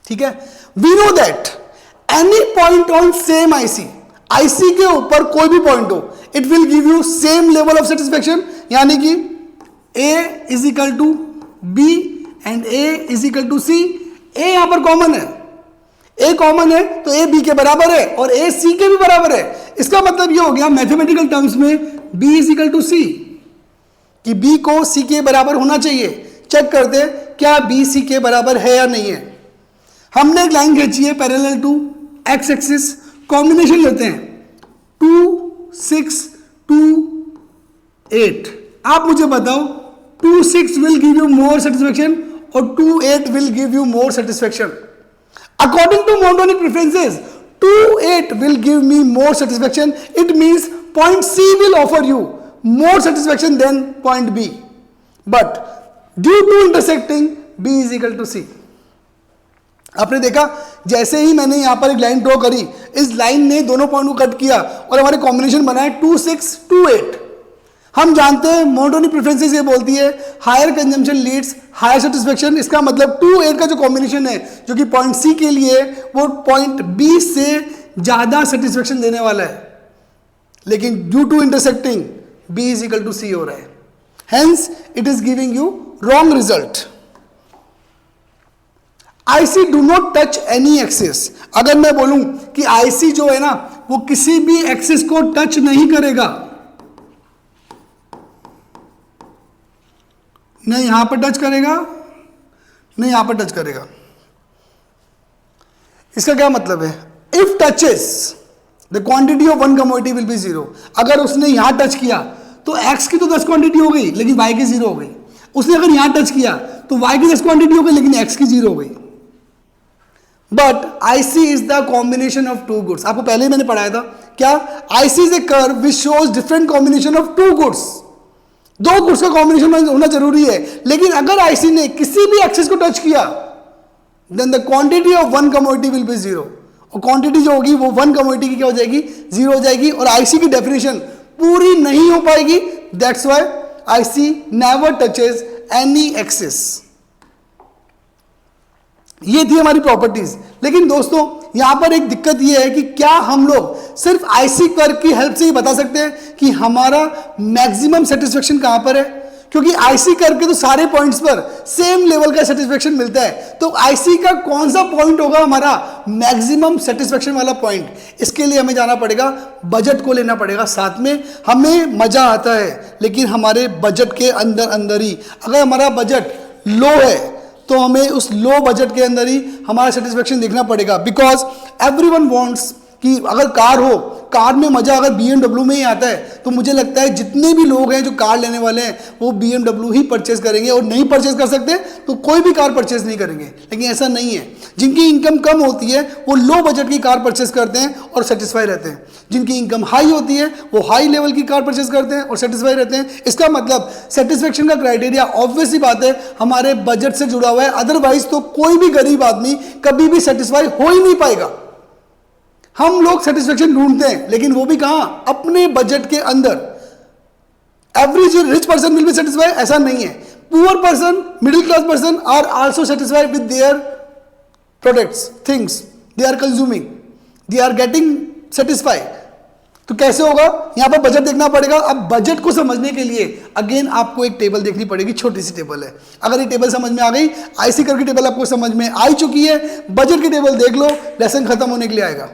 ठीक है, we know that any point on same IC के ऊपर कोई भी पॉइंट हो, it will give you same level of satisfaction. यानी कि A is equal to B and A is equal to C. A यहां पर कॉमन है, A कॉमन है तो A B के बराबर है और A C के भी बराबर है. इसका मतलब ये हो गया मैथमेटिकल टर्म्स में B is equal to C कि B को C के बराबर होना चाहिए. चेक करते क्या B C के बराबर है या नहीं है. हमने एक लाइन खींची है parallel to x axis, combination लेते हैं 2 6 2 8. आप मुझे बताओ 2 6 will give you more satisfaction और 2 8 will give you more satisfaction. According to monotonic preferences 2 8 will give me more satisfaction. It means point C will offer you more satisfaction then point B, but due to intersecting B is equal to C. आपने देखा जैसे ही मैंने यहां पर एक line draw करी, इस line ने दोनों पॉइंट को कट किया और हमारे कॉम्बिनेशन बना है 2 6 2 8. हम जानते हैं मोनोटोनिक प्रेफरेंसेस ये बोलती है higher consumption leads higher satisfaction. इसका मतलब 2 8 का जो कॉम्बिनेशन है जो कि पॉइंट C के लिए वो पॉइंट B से ज्यादा सेटिस्फेक्शन देने वाला है, लेकिन due to intersecting B is equal to C हो रहा है. Hence it is giving you wrong result. IC do not touch any axis. अगर मैं बोलूं कि IC जो है ना वो किसी भी एक्सिस को टच नहीं करेगा, नहीं यहां पर टच करेगा, नहीं यहां पर टच करेगा. इसका क्या मतलब है, if touches the quantity of one commodity will be 0. अगर उसने यहां टच किया तो X की तो 10 क्वांटिटी हो गई लेकिन Y की 0 हो गई. उसने अगर यहां टच किया तो Y की 10 क्वांटिटी हो गई लेकिन X की 0 हो गई. But IC is the combination of 2 goods. आपको पहले ही मैंने पढ़ाया था क्या, IC is a curve which shows different combination of 2 goods. 2 goods का कॉम्बिनेशन होना जरूरी है, लेकिन अगर IC ने किसी भी एक्सिस को टच किया then the quantity of one commodity will be 0. और क्वांटिटी जो होगी वो वन कमोडिटी की क्या हो जाएगी, 0 हो जाएगी और IC की डेफिनेशन पूरी नहीं हो पाएगी. That's why IC never touches any axis. ये थी हमारी प्रॉपर्टीज. लेकिन दोस्तों यहां पर एक दिक्कत ये है कि क्या हम लोग सिर्फ IC कर्व की हेल्प से ही बता सकते हैं कि हमारा मैक्सिमम सेटिस्फेक्शन कहां पर है, क्योंकि IC कर्व के तो सारे पॉइंट्स पर सेम लेवल का सेटिस्फेक्शन मिलता है. तो IC का कौन सा पॉइंट होगा हमारा मैक्सिमम सेटिस्फेक्शन वाला पॉइंट, इसके लिए हमें जाना पड़ेगा, बजट को लेना पड़ेगा साथ में. हमें मजा आता है लेकिन हमारे बजट के अंदर अंदर ही. अगर हमारा बजट लो है तो हमें उस लो बजट के अंदर ही हमारा सेटिस्फेक्शन देखना पड़ेगा. बिकॉज एवरीवन वांट्स कि अगर कार हो, कार में मजा अगर BMW में ही आता है तो मुझे लगता है जितने भी लोग हैं जो कार लेने वाले हैं वो BMW ही परचेज करेंगे, और नहीं परचेज कर सकते तो कोई भी कार परचेज नहीं करेंगे. लेकिन ऐसा नहीं है. जिनकी इनकम कम होती है वो लो बजट की कार परचेज करते हैं और सेटिस्फाई रहते हैं. जिनकी इनकम हाई होती है वो हाई लेवल की कार परचेज करते हैं और सेटिस्फाई रहते हैं. इसका मतलब सेटिस्फेक्शन का क्राइटेरिया ऑब्वियस ही बात है हमारे बजट से जुड़ा हुआ है. अदरवाइज तो कोई भी गरीब आदमी कभी भी सेटिस्फाई हो ही नहीं पाएगा. हम लोग सेटिस्फेक्शन ढूंढते हैं, लेकिन वो भी कहां, अपने बजट के अंदर। Average rich person will be satisfied, ऐसा नहीं है। Poor person, middle class person are also satisfied with their products, things they are consuming, they are getting satisfied. तो कैसे होगा, यहां पर बजट देखना पड़ेगा। अब बजट को समझने के लिए अगेन आपको एक टेबल देखनी पड़ेगी, छोटी सी टेबल है। अगर ये टेबल समझ में आ गई, आईसी करके टेबल आपको समझ में आ चुकी है, बजट की टेबल देख लो, लेसन खत्म होने के लिए आएगा।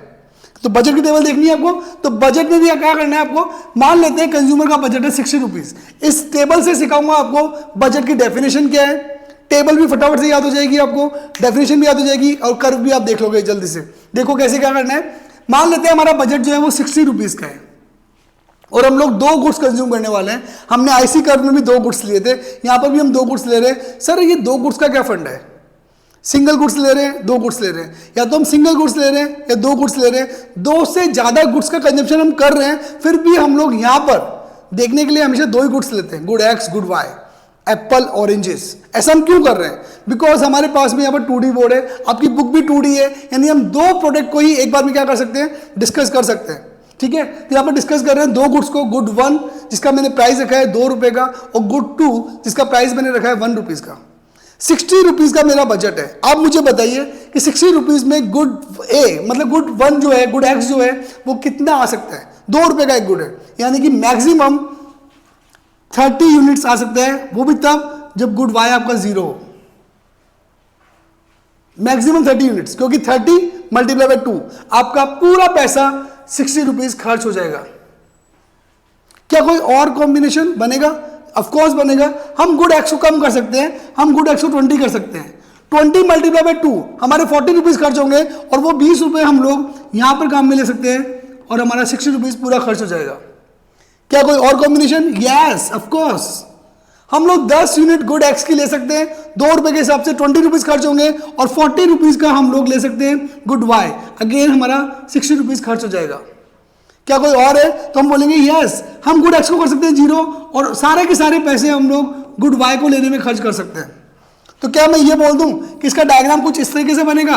तो बजट की टेबल देखनी है आपको, तो बजट में भी क्या करना है आपको। मान लेते हैं कंज्यूमर का बजट है 60 रुपीज। इस टेबल से सिखाऊंगा आपको बजट की डेफिनेशन क्या है। टेबल भी फटाफट से याद हो जाएगी आपको, डेफिनेशन भी याद हो जाएगी, और कर्व भी आप देख लोगे जल्दी से। देखो कैसे क्या करना है। मान लेते हैं हमारा बजट जो है वो 60 रुपीज का है, और हम लोग 2 गुड्स कंज्यूम करने वाले हैं। हमने आईसी कर्व में भी 2 गुड्स लिए थे, यहां पर भी हम 2 गुड्स ले रहे हैं। सर ये 2 गुड्स का क्या फंड है, सिंगल गुड्स ले रहे हैं, 2 गुड्स ले रहे हैं, या तो हम सिंगल गुड्स ले रहे हैं या 2 गुड्स ले रहे हैं। 2 से ज्यादा गुड्स का कंजप्शन हम कर रहे हैं, फिर भी हम लोग यहां पर देखने के लिए हमेशा 2 ही गुड्स लेते हैं, good x good y, apple oranges. ऐसा हम क्यों कर रहे हैं, बिकॉज हमारे पास में यहाँ पर 2D बोर्ड है, आपकी बुक भी 2D है, यानी हम 2 प्रोडक्ट को ही एक बार में क्या कर सकते हैं, डिस्कस कर सकते हैं। ठीक है, तो यहाँ पर डिस्कस कर रहे हैं 2 गुड्स को, गुड 1 जिसका मैंने प्राइस रखा है 2 रुपए का, और गुड 2 जिसका प्राइस मैंने रखा है 1 रुपीज का। 60 रुपीज का मेरा बजट है। आप मुझे बताइए कि 60 रुपीज में गुड ए मतलब गुड 1 जो है, गुड एक्स जो है, वो कितना आ सकता है। 2 रुपए का एक गुड है, यानी कि मैक्सिमम 30 यूनिट्स आ सकते हैं, वो भी तब जब गुड वाई आपका 0 हो। मैक्सिमम 30 यूनिट्स, क्योंकि 30 मल्टीप्लाई बाय 2 आपका पूरा पैसा 60 रुपीज खर्च हो जाएगा। क्या कोई और कॉम्बिनेशन बनेगा? ऑफ कोर्स बनेगा। हम गुड एक्स को कम कर सकते हैं, हम गुड एक्स को 20 कर सकते हैं। 20 मल्टीप्लाई बाय 2 हमारे 40 रुपीज खर्च होंगे, और वो 20 रुपए हम लोग यहां पर काम में ले सकते हैं, और हमारा 60 रुपीज पूरा खर्च हो जाएगा। क्या कोई और कॉम्बिनेशन? Yes of course. हम लोग 10 यूनिट गुड एक्स की ले सकते हैं, 2 रुपए के हिसाब से 20 रुपीज खर्च होंगे, और 40 रुपीज का हम लोग ले सकते हैं गुड वाई, अगेन हमारा 60 रुपीज खर्च हो जाएगा। क्या कोई और है? तो हम बोलेंगे यस, हम गुड एक्स को कर सकते हैं 0, और सारे के सारे पैसे हम लोग गुड वाई को लेने में खर्च कर सकते हैं। तो क्या मैं ये बोल दूं कि इसका डायग्राम कुछ इस तरीके से बनेगा,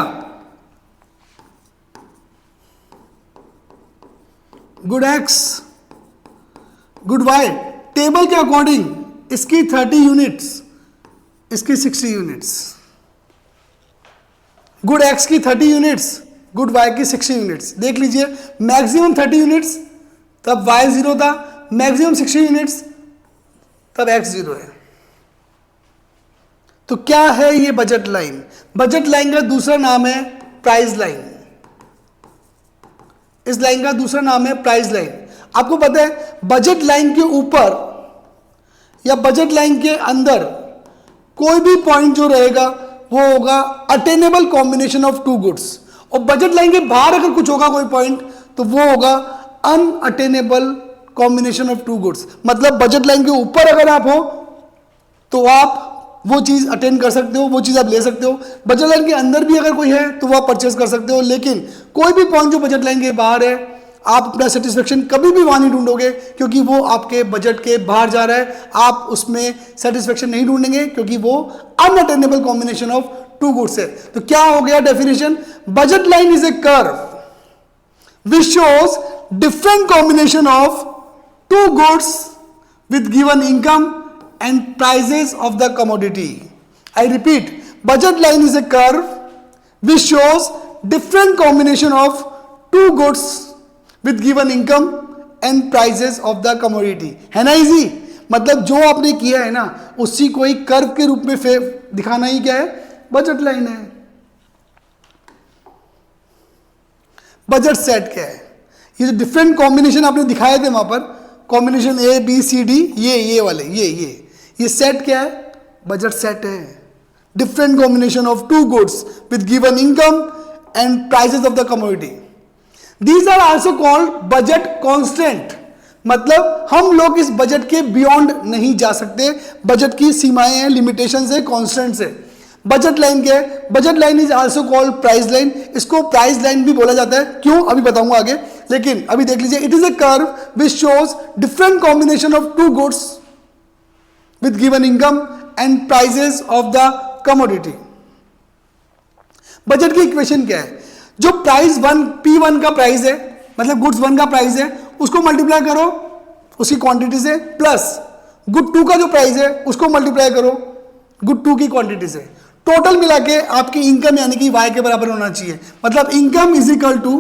good x good y, table के अकॉर्डिंग इसकी 30 यूनिट्स, इसकी 60 यूनिट्स, गुड एक्स की 30 यूनिट्स, गुड वाई की 60 यूनिट्स। देख लीजिए, मैक्सिमम 30 यूनिट्स तब वाई 0 था, मैक्सिमम 60 यूनिट्स तब एक्स 0 है। तो क्या है ये बजट लाइन? बजट लाइन का दूसरा नाम है प्राइस लाइन। इस लाइन का दूसरा नाम है प्राइस लाइन। आपको पता है बजट लाइन के ऊपर या बजट लाइन के अंदर कोई भी पॉइंट जो रहेगा वो होगा अटेनेबल कॉम्बिनेशन ऑफ 2 गुड्स, और बजट लाइन के बाहर अगर कुछ होगा कोई पॉइंट तो वो होगा अनअटेनेबल कॉम्बिनेशन ऑफ 2 गुड्स। मतलब बजट लाइन के ऊपर अगर आप हो तो आप वो चीज अटेंड कर सकते हो, वो चीज आप ले सकते हो। बजट लाइन के अंदर भी अगर कोई है तो वो आप परचेज कर सकते हो, लेकिन कोई भी पॉइंट जो बजट लाइन के बाहर है आप अपना सेटिस्फेक्शन कभी भी वहां नहीं ढूंढोगे, क्योंकि वो आपके बजट के बाहर जा रहा है। आप उसमें सेटिस्फेक्शन नहीं ढूंढेंगे क्योंकि वो अनअटेनेबल कॉम्बिनेशन ऑफ 2 गुड्स है। तो क्या हो गया definition? Budget line is a curve which shows different combination of 2 goods with given income and prices of the commodity. I repeat, budget line is a curve which shows different combination of 2 goods with given income and prices of the commodity. है ना easy? मतलब जो आपने किया है ना उसी को एक कर्व के रूप में दिखाना ही क्या है? बजट लाइन है। बजट सेट क्या है? ये जो डिफरेंट कॉम्बिनेशन आपने दिखाए थे वहां पर, combination A B C D, ये वाले ये सेट क्या है? बजट सेट है। Different combination of 2 goods with given income and prices of the commodity. These are also called budget constant. मतलब हम लोग इस बजट के बियॉन्ड नहीं जा सकते, बजट की सीमाएं हैं, लिमिटेशंस है, कांस्टेंट्स है। बजट लाइन क्या है? Budget line is also called price line. इसको प्राइस लाइन भी बोला जाता है, क्यों अभी बताऊंगा आगे, लेकिन अभी देख लीजिए, it is a curve which shows different combination of 2 goods with given income and prices of the commodity. Budget की इक्वेशन क्या है? जो प्राइस P1 का प्राइस है, मतलब गुड्स 1 का प्राइस है, उसको मल्टीप्लाई करो उसकी क्वांटिटी से, प्लस गुड 2 का जो प्राइस है उसको मल्टीप्लाई करो गुड 2 की क्वांटिटी से। टोटल मिला के आपकी इनकम यानी कि y के बराबर होना चाहिए। मतलब income is equal to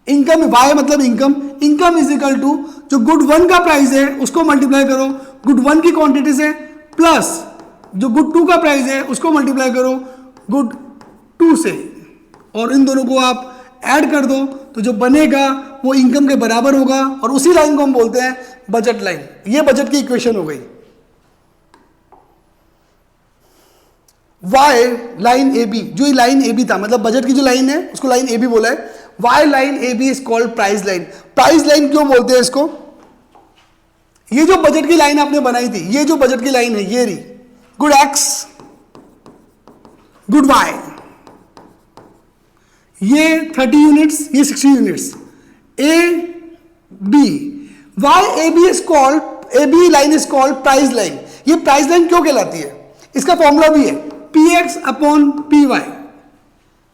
income, y मतलब इनकम इज इक्वल टू जो गुड 1 का प्राइस है उसको मल्टीप्लाई करो गुड 1 की क्वांटिटी से, प्लस जो गुड 2 का प्राइस है उसको मल्टीप्लाई करो गुड 2 से, और इन दोनों को आप ऐड कर दो तो जो बनेगा वो इनकम के बराबर होगा, और उसी लाइन को हम बोलते हैं बजट लाइन। ये बजट की इक्वेशन हो गई। वाई लाइन ए बी, जो ये लाइन ए बी था, मतलब बजट की जो लाइन है उसको लाइन ए बी बोला है। Y line A B is called price line. Price line क्यों बोलते हैं इसको? ये जो बजट की लाइन आपने बनाई थी, ये जो बजट की लाइन है ये रही, गुड एक्स गुड वाई, ये 30 यूनिट्स, ये 60 units, A B, y A B is called, A B line is called price line. ये प्राइस लाइन क्यों कहलाती है? इसका फॉर्मूला भी है px upon py।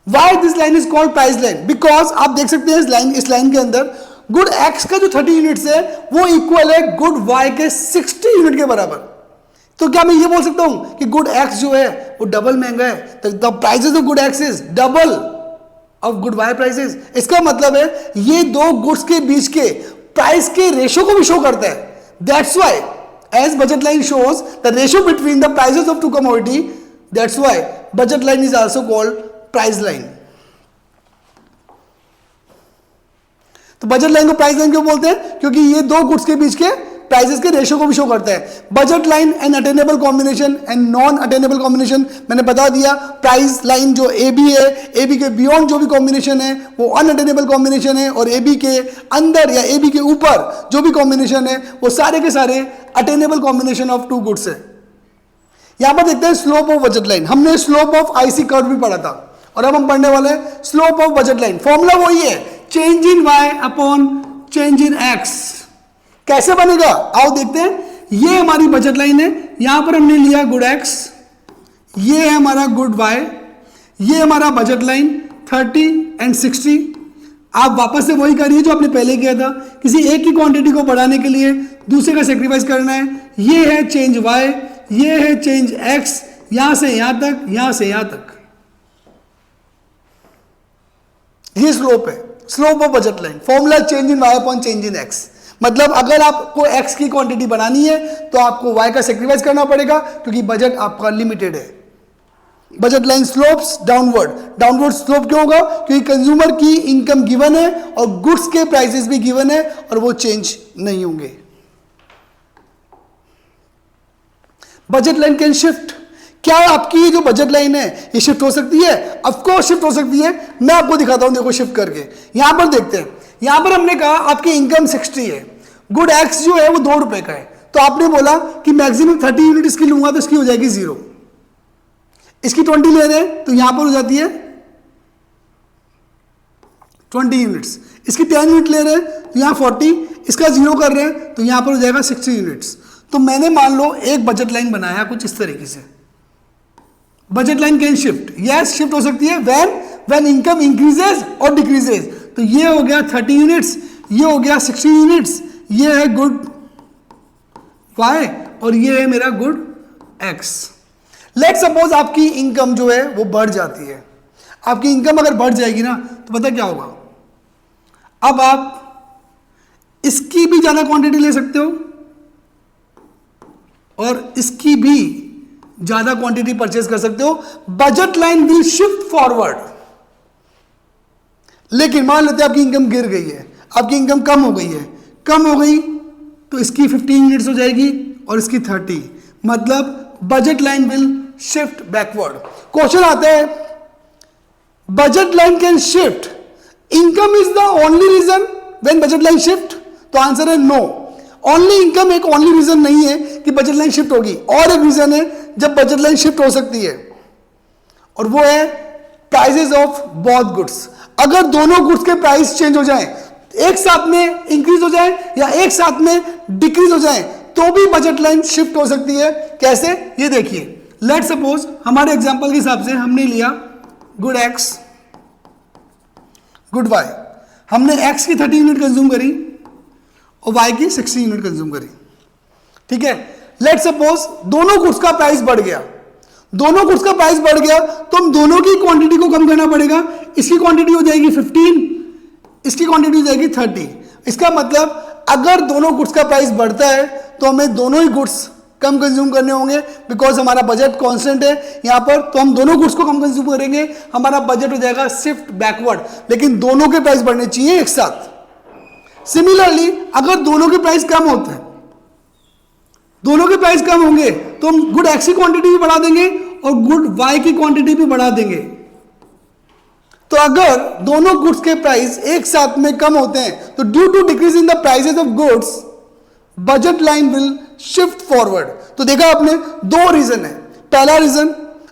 Why this line is called price line? Because आप देख सकते हैं इस लाइन के अंदर गुड x का जो 30 यूनिट्स है वो इक्वल है गुड y के 60 यूनिट के बराबर। तो क्या मैं ये बोल सकता हूं कि गुड x जो है वो डबल महंगा है? The prices of good x is double of good y prices. इसका मतलब है ये दो गुड्स के बीच के प्राइस के रेशियो को भी शो करता है। That's why as budget line shows the ratio between the prices of two commodity, that's why budget line is also called price line। तो बजट लाइन को प्राइस लाइन क्यों बोलते हैं? क्योंकि ये दो गुड्स के बीच के प्राइसेस के रेशियो को भी शो करता है। Budget line and attainable combination and non attainable combination मैंने बता दिया। प्राइस लाइन जो ए बी है, ए बी के बियॉन्ड जो भी कॉम्बिनेशन है वो अनअटेनेबल कॉम्बिनेशन है, और ए बी के अंदर या ए बी के ऊपर जो भी कॉम्बिनेशन है वो सारे के सारे attainable combination of two goods है। यहां पर देखते हैं स्लोप ऑफ बजट लाइन। हमने स्लोप ऑफ आईसी कर्व भी पढ़ा था, और अब हम पढ़ने वाले हैं slope of budget line. Formula वही है, change in Y upon change in x. कैसे बनेगा आओ देखते हैं। ये हमारी बजट लाइन है, यहां पर हमने लिया गुड एक्स, ये है हमारा गुड वाई, ये हमारा बजट लाइन 30 एंड 60। आप वापस से वही करिए जो आपने पहले किया था। किसी एक की क्वांटिटी को बढ़ाने के लिए दूसरे का सेक्रीफाइस करना है। ये है चेंज वाई, ये है चेंज एक्स, यहां से यहां तक, यहां से यहां तक। ये स्लोप है, slope of budget line. Formula change in Y upon change in x. मतलब अगर आपको x की क्वांटिटी बनानी है तो आपको y का सेक्रीफाइस करना पड़ेगा, क्योंकि बजट आपका लिमिटेड है। Budget line slopes downward. Downward slope क्यों होगा? क्योंकि कंज्यूमर की इनकम गिवन है और गुड्स के प्राइसेस भी गिवन है और वो चेंज नहीं होंगे। Budget line can shift. क्या आपकी जो बजट लाइन है ये शिफ्ट हो सकती है? ऑफ कोर्स शिफ्ट हो सकती है। मैं आपको दिखाता हूं, देखो शिफ्ट करके। यहां पर देखते हैं, यहां पर हमने कहा आपकी इनकम 60 है, गुड एक्स जो है वो 2 रुपए का है, तो आपने बोला कि मैक्सिमम 30 यूनिट इसकी लूंगा तो इसकी हो जाएगी 0। इसकी 20 ले रहे हैं तो यहां पर हो जाती है 20 यूनिट्स। इसकी 10 यूनिट ले रहे हैं तो यहां 40, इसका 0 कर रहे हैं तो यहां पर हो जाएगा 60 यूनिट्स। तो मैंने मान लो एक बजट लाइन बनाया कुछ इस तरीके से। Budget line can shift, yes shift हो सकती है व्हेन इनकम इंक्रीजेस और डिक्रीजेस। तो ये हो गया 30 यूनिट्स, ये हो गया 60 यूनिट्स, ये है गुड वाई और ये है मेरा गुड एक्स। लेट सपोज आपकी इनकम जो है वो बढ़ जाती है। आपकी इनकम अगर बढ़ जाएगी ना तो पता क्या होगा, अब आप इसकी भी ज्यादा क्वांटिटी ले सकते हो और इसकी भी ज्यादा क्वांटिटी परचेज कर सकते हो। Budget line will shift forward. लेकिन मान लेते हैं आपकी इनकम गिर गई है, आपकी इनकम कम हो गई है, कम हो गई तो इसकी 15 यूनिट्स हो जाएगी और इसकी 30, मतलब budget line will shift backward. Question आता है budget line can shift, income is the only reason when budget line shift? तो आंसर है नो। ओनली इनकम एक ओनली रीजन नहीं है कि बजट लाइन शिफ्ट होगी, और एक रीजन है जब बजट लाइन शिफ्ट हो सकती है, और वो है प्राइसेस ऑफ बोथ गुड्स। अगर दोनों गुड्स के प्राइस चेंज हो जाएं, एक साथ में इंक्रीज हो जाए या एक साथ में डिक्रीज हो जाए, तो भी बजट लाइन शिफ्ट हो सकती है। कैसे? ये देखिए, लेट सपोज हमारे एग्जांपल के हिसाब से हमने लिया गुड एक्स, गुड वाई, हमने एक्स की 30 यूनिट कंज्यूम करी और वाई की 60 यूनिट कंज्यूम करी, ठीक है। लेट सपोज दोनों गुड्स का प्राइस बढ़ गया, दोनों गुड्स का प्राइस बढ़ गया तो हम दोनों की क्वांटिटी को कम करना पड़ेगा। इसकी क्वांटिटी हो जाएगी 15, इसकी क्वांटिटी हो जाएगी 30। इसका मतलब अगर दोनों गुड्स का प्राइस बढ़ता है तो हमें दोनों ही गुड्स कम कंज्यूम करने होंगे, बिकॉज हमारा बजट कांस्टेंट है यहां पर, तो हम दोनों गुड्स को कम कंज्यूम करेंगे, हमारा बजट हो जाएगा शिफ्ट बैकवर्ड, लेकिन दोनों के प्राइस बढ़ने चाहिए एक साथ। सिमिलरली अगर दोनों के प्राइस कम होते हैं, दोनों के प्राइस कम होंगे तो हम गुड एक्स की क्वांटिटी भी बढ़ा देंगे और गुड वाई की क्वांटिटी भी बढ़ा देंगे। तो अगर दोनों गुड्स के प्राइस एक साथ में कम होते हैं तो due to decrease in the prices of goods budget line will shift forward. तो देखा आपने, दो रीजन है। पहला रीजन,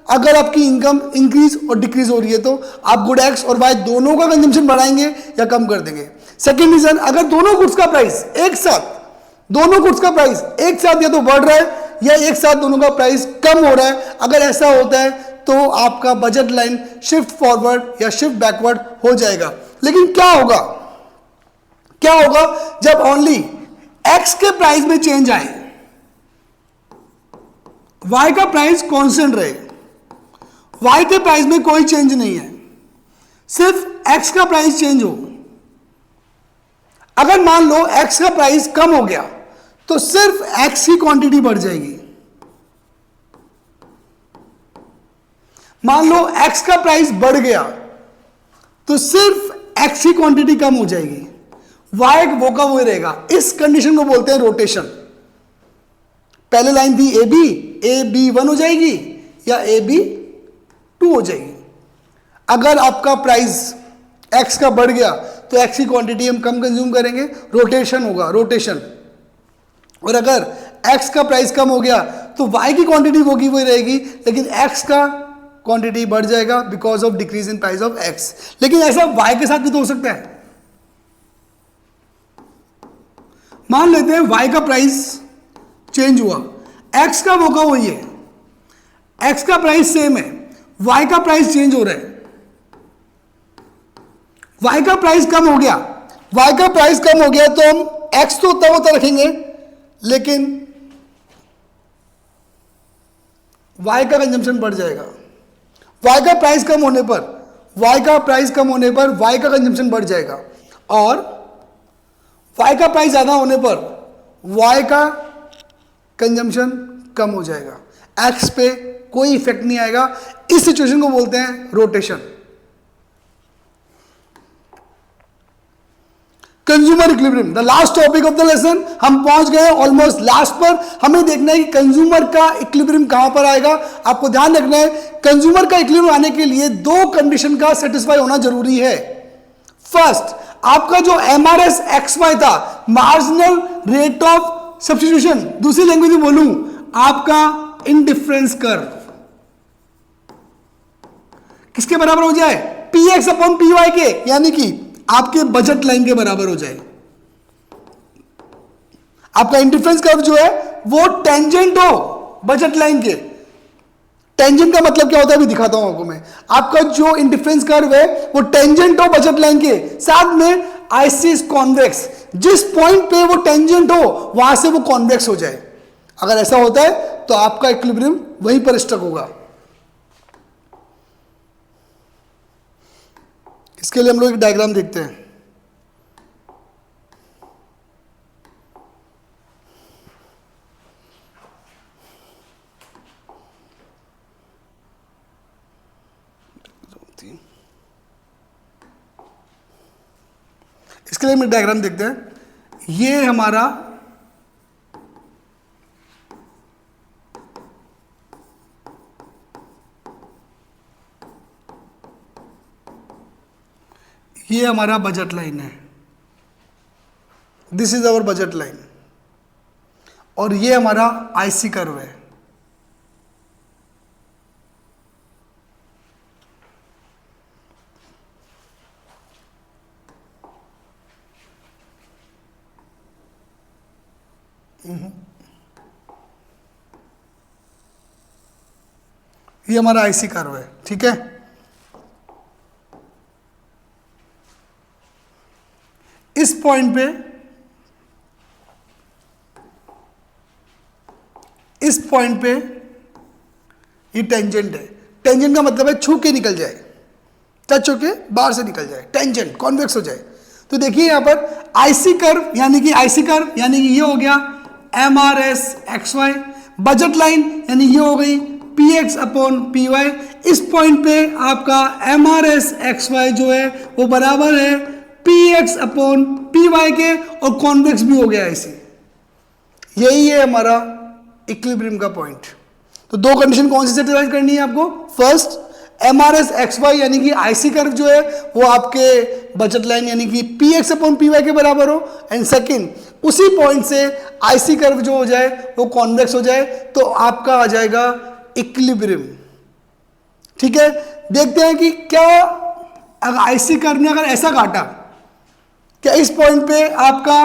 अगर आपकी इनकम इंक्रीज और डिक्रीज हो रही है तो आप गुड एक्स और वाई दोनों का कंजम्पशन बढ़ाएंगे या कम कर देंगे। सेकेंड रीजन, अगर दोनों गुड्स का प्राइस एक साथ, दोनों गुड्स का प्राइस एक साथ या तो बढ़ रहा है या एक साथ दोनों का प्राइस कम हो रहा है, अगर ऐसा होता है तो आपका बजट लाइन शिफ्ट फॉरवर्ड या शिफ्ट बैकवर्ड हो जाएगा। लेकिन क्या होगा, क्या होगा जब ओनली एक्स के प्राइस में चेंज आए, वाई का प्राइस कांस्टेंट रहे, वाई के प्राइस में कोई चेंज नहीं है, सिर्फ एक्स का प्राइस चेंज हो। अगर मान लो एक्स का प्राइस कम हो गया तो सिर्फ एक्स की क्वांटिटी बढ़ जाएगी। मान लो एक्स का प्राइस बढ़ गया तो सिर्फ एक्स की क्वांटिटी कम हो जाएगी, वाई वो का वो रहेगा। इस कंडीशन को बोलते हैं रोटेशन। पहले लाइन थी ए बी 1 हो जाएगी या ए बी 2 हो जाएगी। अगर आपका प्राइस एक्स का बढ़ गया तो एक्स की क्वांटिटी हम कम कंज्यूम करेंगे, रोटेशन होगा, रोटेशन। और अगर एक्स का प्राइस कम हो गया तो वाई की क्वांटिटी वो की वही रहेगी, लेकिन एक्स का क्वांटिटी बढ़ जाएगा because of decrease in price of x. लेकिन ऐसा वाई के साथ भी तो हो सकता है। मान लेते हैं वाई का प्राइस चेंज हुआ, एक्स का वो का वही है, एक्स का प्राइस सेम है, वाई का प्राइस चेंज हो रहा है, वाई का प्राइस कम हो गया, वाई का प्राइस कम हो गया तो हम एक्स तो उतना होता रखेंगे, लेकिन वाई का कंजम्पशन बढ़ जाएगा। वाई का प्राइस कम होने पर, वाई का प्राइस कम होने पर वाई का कंजम्पशन बढ़ जाएगा, और वाई का प्राइस ज्यादा होने पर वाई का कंजम्पशन कम हो जाएगा। एक्स पे कोई इफेक्ट नहीं आएगा। इस सिचुएशन को बोलते हैं rotation. Consumer equilibrium, the last topic of the lesson. हम पहुंच गए ऑलमोस्ट लास्ट पर। हमें देखना है कि कंज्यूमर का इक्विलिब्रियम कहां पर आएगा। आपको ध्यान रखना है, कंज्यूमर का इक्विलिब्रियम आने के लिए दो कंडीशन का सेटिस्फाई होना जरूरी है। फर्स्ट, आपका जो एमआरएस एक्सवाई था, मार्जिनल रेट ऑफ सब्स्टिट्यूशन, दूसरी लैंग्वेज में बोलूं आपका इंडिफरेंस कर्व किसके बराबर हो जाए, p x upon p y के, यानी कि आपके बजट लाइन के बराबर हो जाए। आपका इंडिफरेंस कर्व जो है वो टेंजेंट हो बजट लाइन के। टेंजेंट का मतलब क्या होता है अभी दिखाता हूं आपको मैं। आपका जो इंडिफरेंस कर्व है वो टेंजेंट हो बजट लाइन के, साथ में आइसिस कॉन्वेक्स, जिस पॉइंट पे वो टेंजेंट हो वहां से वो कॉन्वेक्स हो जाए। अगर ऐसा होता है तो आपका इक्विलिब्रियम वहीं पर स्टक होगा। इसके लिए हम लोग एक डायग्राम देखते हैं। इसके लिए हम डायग्राम देखते हैं। ये हमारा बजट लाइन है, this is our budget line, और ये हमारा आईसी कर्व है। ये हमारा आईसी कर्व है, ठीक है। इस पॉइंट पे, इस पॉइंट पे ये टेंजेंट है। टेंजेंट का मतलब है छू के निकल जाए, टच होके बाहर से निकल जाए, टेंजेंट कॉन्वेक्स हो जाए। तो देखिए यहां पर आईसी कर्व, यानी कि आईसी कर्व यानी कि ये हो गया MRS XY, बजट लाइन यानी ये हो गई PX अपॉन PY। इस पॉइंट पे आपका MRS XY जो है वो बराबर है PX अपॉन PY के, और कॉन्वेक्स भी हो गया ऐसे। यही है हमारा इक्विलिब्रियम का पॉइंट। तो दो कंडीशन कौन सी सेटिस्फाई करनी है आपको? फर्स्ट, MRS XY यानी कि आईसी कर्व जो है वो आपके बजट लाइन यानी कि PX अपॉन PY के बराबर हो, एंड सेकंड, उसी पॉइंट से आईसी कर्व जो हो जाए वो कॉन्वेक्स हो जाए, तो आपका आ जाएगा इक्विलिब्रियम। ठीक है, देखते हैं कि क्या अगर आईसी कर्व ने अगर ऐसा काटा, क्या इस पॉइंट पे आपका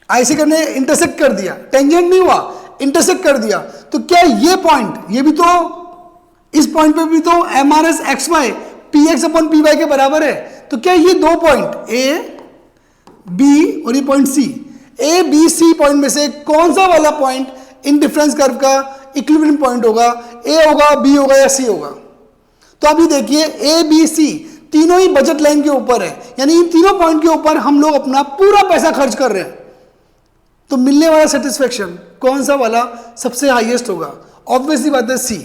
आईसी कर्व ने इंटरसेक्ट कर दिया, टेंजेंट नहीं हुआ, इंटरसेक्ट कर दिया, तो क्या ये पॉइंट, ये भी तो इस पॉइंट पे भी तो MRS XY PX upon PY के बराबर है। तो क्या ये दो पॉइंट A B और ये point C, A B C point में से कौन सा वाला पॉइंट इन डिफरेंस कर्व का इक्विलिब्रियम पॉइंट होगा? A होगा, B होगा या C होगा? तो अभी देखिए A B C तीनों ही बजट लाइन के ऊपर है, यानी इन तीनों पॉइंट के ऊपर हम लोग अपना पूरा पैसा खर्च कर रहे हैं। तो मिलने वाला सेटिस्फेक्शन कौन सा वाला सबसे हाईएस्ट होगा? ऑब्वियसली बात है C।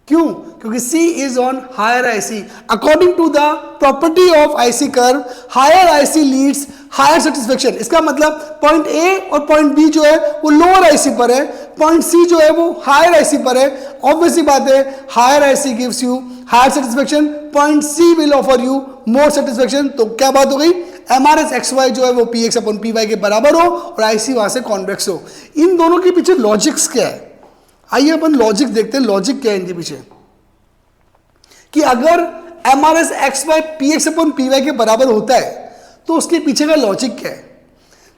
क्यों? क्योंकि C is on higher IC। According to the property of IC curve, higher IC leads higher satisfaction. इसका मतलब पॉइंट A और पॉइंट B जो है वो लोअर IC पर है, पॉइंट C जो है वो हायर IC पर है। ऑब्वियसली बात है, higher IC gives you higher satisfaction, point C will offer you more satisfaction. तो क्या बात हो गई? MRS XY जो है वो PX अपॉन PY के बराबर हो और IC वहां से कॉन्वेक्स हो। इन दोनों के पीछे लॉजिक्स क्या है? आइए अपन लॉजिक देखते हैं, लॉजिक क्या है इनके पीछे। कि अगर MRS XY PX upon PY के बराबर होता है तो उसके पीछे का लॉजिक क्या है?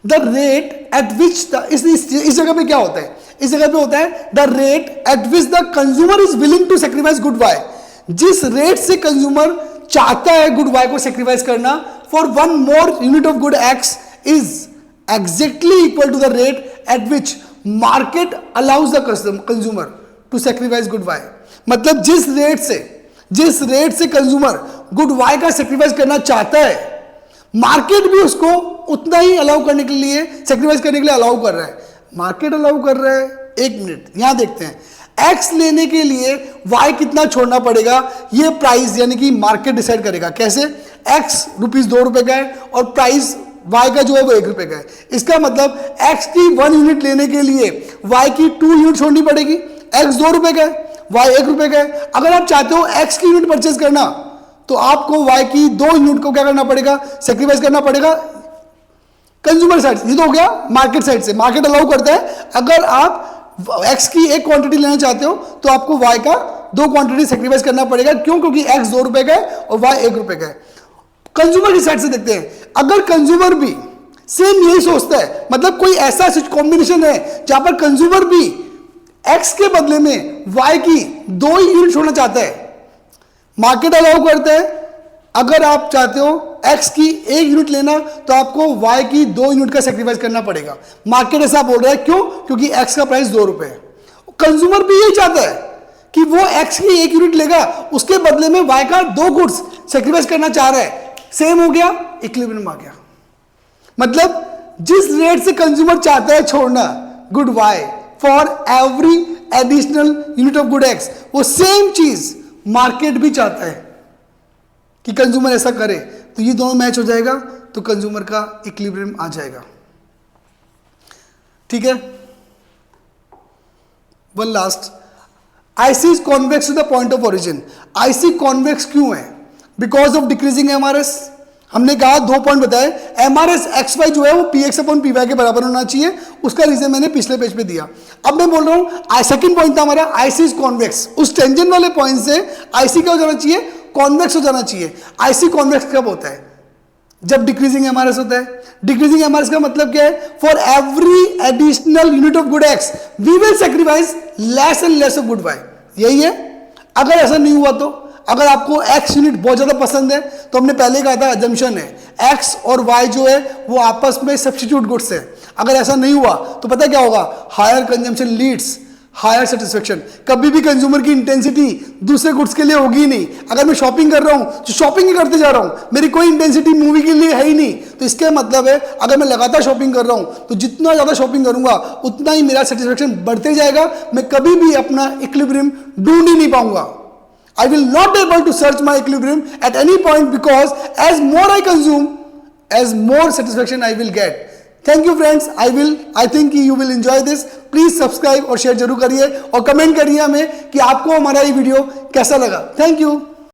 द रेट एट विच इस जगह पे क्या होता है? इस जगह पे होता है the rate at which the consumer is willing to sacrifice good y. जिस रेट से कंज्यूमर चाहता है गुड वाई को सेक्रीफाइस करना for one more unit of good x is exactly equal to the rate at which market allows the consumer to sacrifice good y. मतलब जिस रेट से कंज्यूमर गुड वाई का सेक्रीफाइस करना चाहता है, मार्केट भी उसको उतना ही अलाउ करने के लिए, सेक्रीफाइस करने के लिए अलाउ कर रहा है। मार्केट अलाउ कर रहा है, एक मिनट यहां देखते हैं, एक्स लेने के लिए वाई कितना छोड़ना पड़ेगा, ये प्राइस यानी कि मार्केट डिसाइड करेगा। कैसे? एक्स ₹2 का है और प्राइस वाई का जो है वो ₹1 का है। इसका मतलब एक्स की 1 यूनिट लेने के लिए वाई की 2 यूनिट छोड़नी पड़ेगी। एक्स ₹2 का है, वाई ₹1 का है। अगर आप चाहते हो एक्स की यूनिट परचेज करना तो आपको वाई की 2 यूनिट को क्या करना पड़ेगा? सेक्रीफाइस करना पड़ेगा कंज्यूमर साइड से। ये तो हो गया मार्केट साइड से, मार्केट अलाउ करता है अगर आप एक्स की एक क्वांटिटी लेना चाहते हो तो आपको वाई का 2 क्वांटिटी सेक्रीफाइस करना पड़ेगा। क्यों? क्योंकि एक्स ₹2 का है और वाई ₹1 का है। कंज्यूमर की साइड से देखते हैं, अगर कंज्यूमर भी सेम यही सोचता है, मतलब कोई ऐसा कॉम्बिनेशन है जहां पर कंज्यूमर भी एक्स के बदले में वाई की 2 ही यूनिट छोड़ना चाहता है, मार्केट अलाउ करता है अगर आप चाहते हो एक्स की 1 यूनिट लेना तो आपको वाई की 2 यूनिट का सेक्रीफाइस करना पड़ेगा। मार्केट ऐसा बोल रहा है, क्यों? क्योंकि एक्स का प्राइस ₹2 है। कंज्यूमर भी यही चाहता है कि वो एक्स की 1 यूनिट लेगा, उसके बदले में वाई का 2 गुड्स सेक्रीफाइस करना चाह रहा है। सेम हो गया, इक्विलिब्रियम आ गया। मतलब जिस रेट से कंज्यूमर चाहता है छोड़ना good Y for every additional unit of good x, वो सेम चीज मार्केट भी चाहता है कि कंज्यूमर ऐसा करे। तो ये दोनों मैच हो जाएगा तो कंज्यूमर का इक्विलिब्रियम आ जाएगा। ठीक है, one last, IC is convex to the point of origin. IC convex क्यों है? Because of decreasing MRS. हमने कहा 2 पॉइंट बताए, एमआरएस XY जो है वो PX अपॉन PY के बराबर होना चाहिए। उसका रीजन मैंने पिछले पेज पे दिया। अब मैं बोल रहा हूं सेकंड पॉइंट था हमारा आईसी इज कॉन्वेक्स। उस टेंजेंट वाले पॉइंट से आईसी क्या हो जाना चाहिए? कॉन्वेक्स हो जाना चाहिए। आईसी कॉन्वेक्स कब होता है? जब डिक्रीजिंग एमआरएस होता है। डिक्रीजिंग एमआरएस का मतलब क्या है? For every additional unit of good x we will sacrifice less and less of good y. यही है। अगर ऐसा नहीं हुआ तो अगर आपको एक्स यूनिट बहुत ज़्यादा पसंद है तो हमने पहले कहा था अजम्पशन है, एक्स और वाई जो है वो आपस में सब्स्टिट्यूट गुड्स है। अगर ऐसा नहीं हुआ तो पता क्या होगा, higher consumption leads higher satisfaction. कभी भी कंज्यूमर की इंटेंसिटी दूसरे गुड्स के लिए होगी नहीं। अगर मैं शॉपिंग कर रहा हूं तो शॉपिंग ही करते जा रहा हूं, मेरी कोई इंटेंसिटी मूवी के लिए है ही नहीं। तो इसका मतलब है अगर मैं लगातार शॉपिंग कर रहा हूं तो जितना ज़्यादा शॉपिंग करूंगा उतना ही मेरा सेटिस्फेक्शन बढ़ते जाएगा। मैं कभी भी अपना इक्विलिब्रियम ढूंढ ही नहीं पाऊंगा। I will not able to search my equilibrium at any point because as more I consume, as more satisfaction I will get. Thank you friends. I think you will enjoy this. Please subscribe और share जरूर करिए और comment करिए हमें कि आपको हमारा ये वीडियो कैसा लगा। Thank you.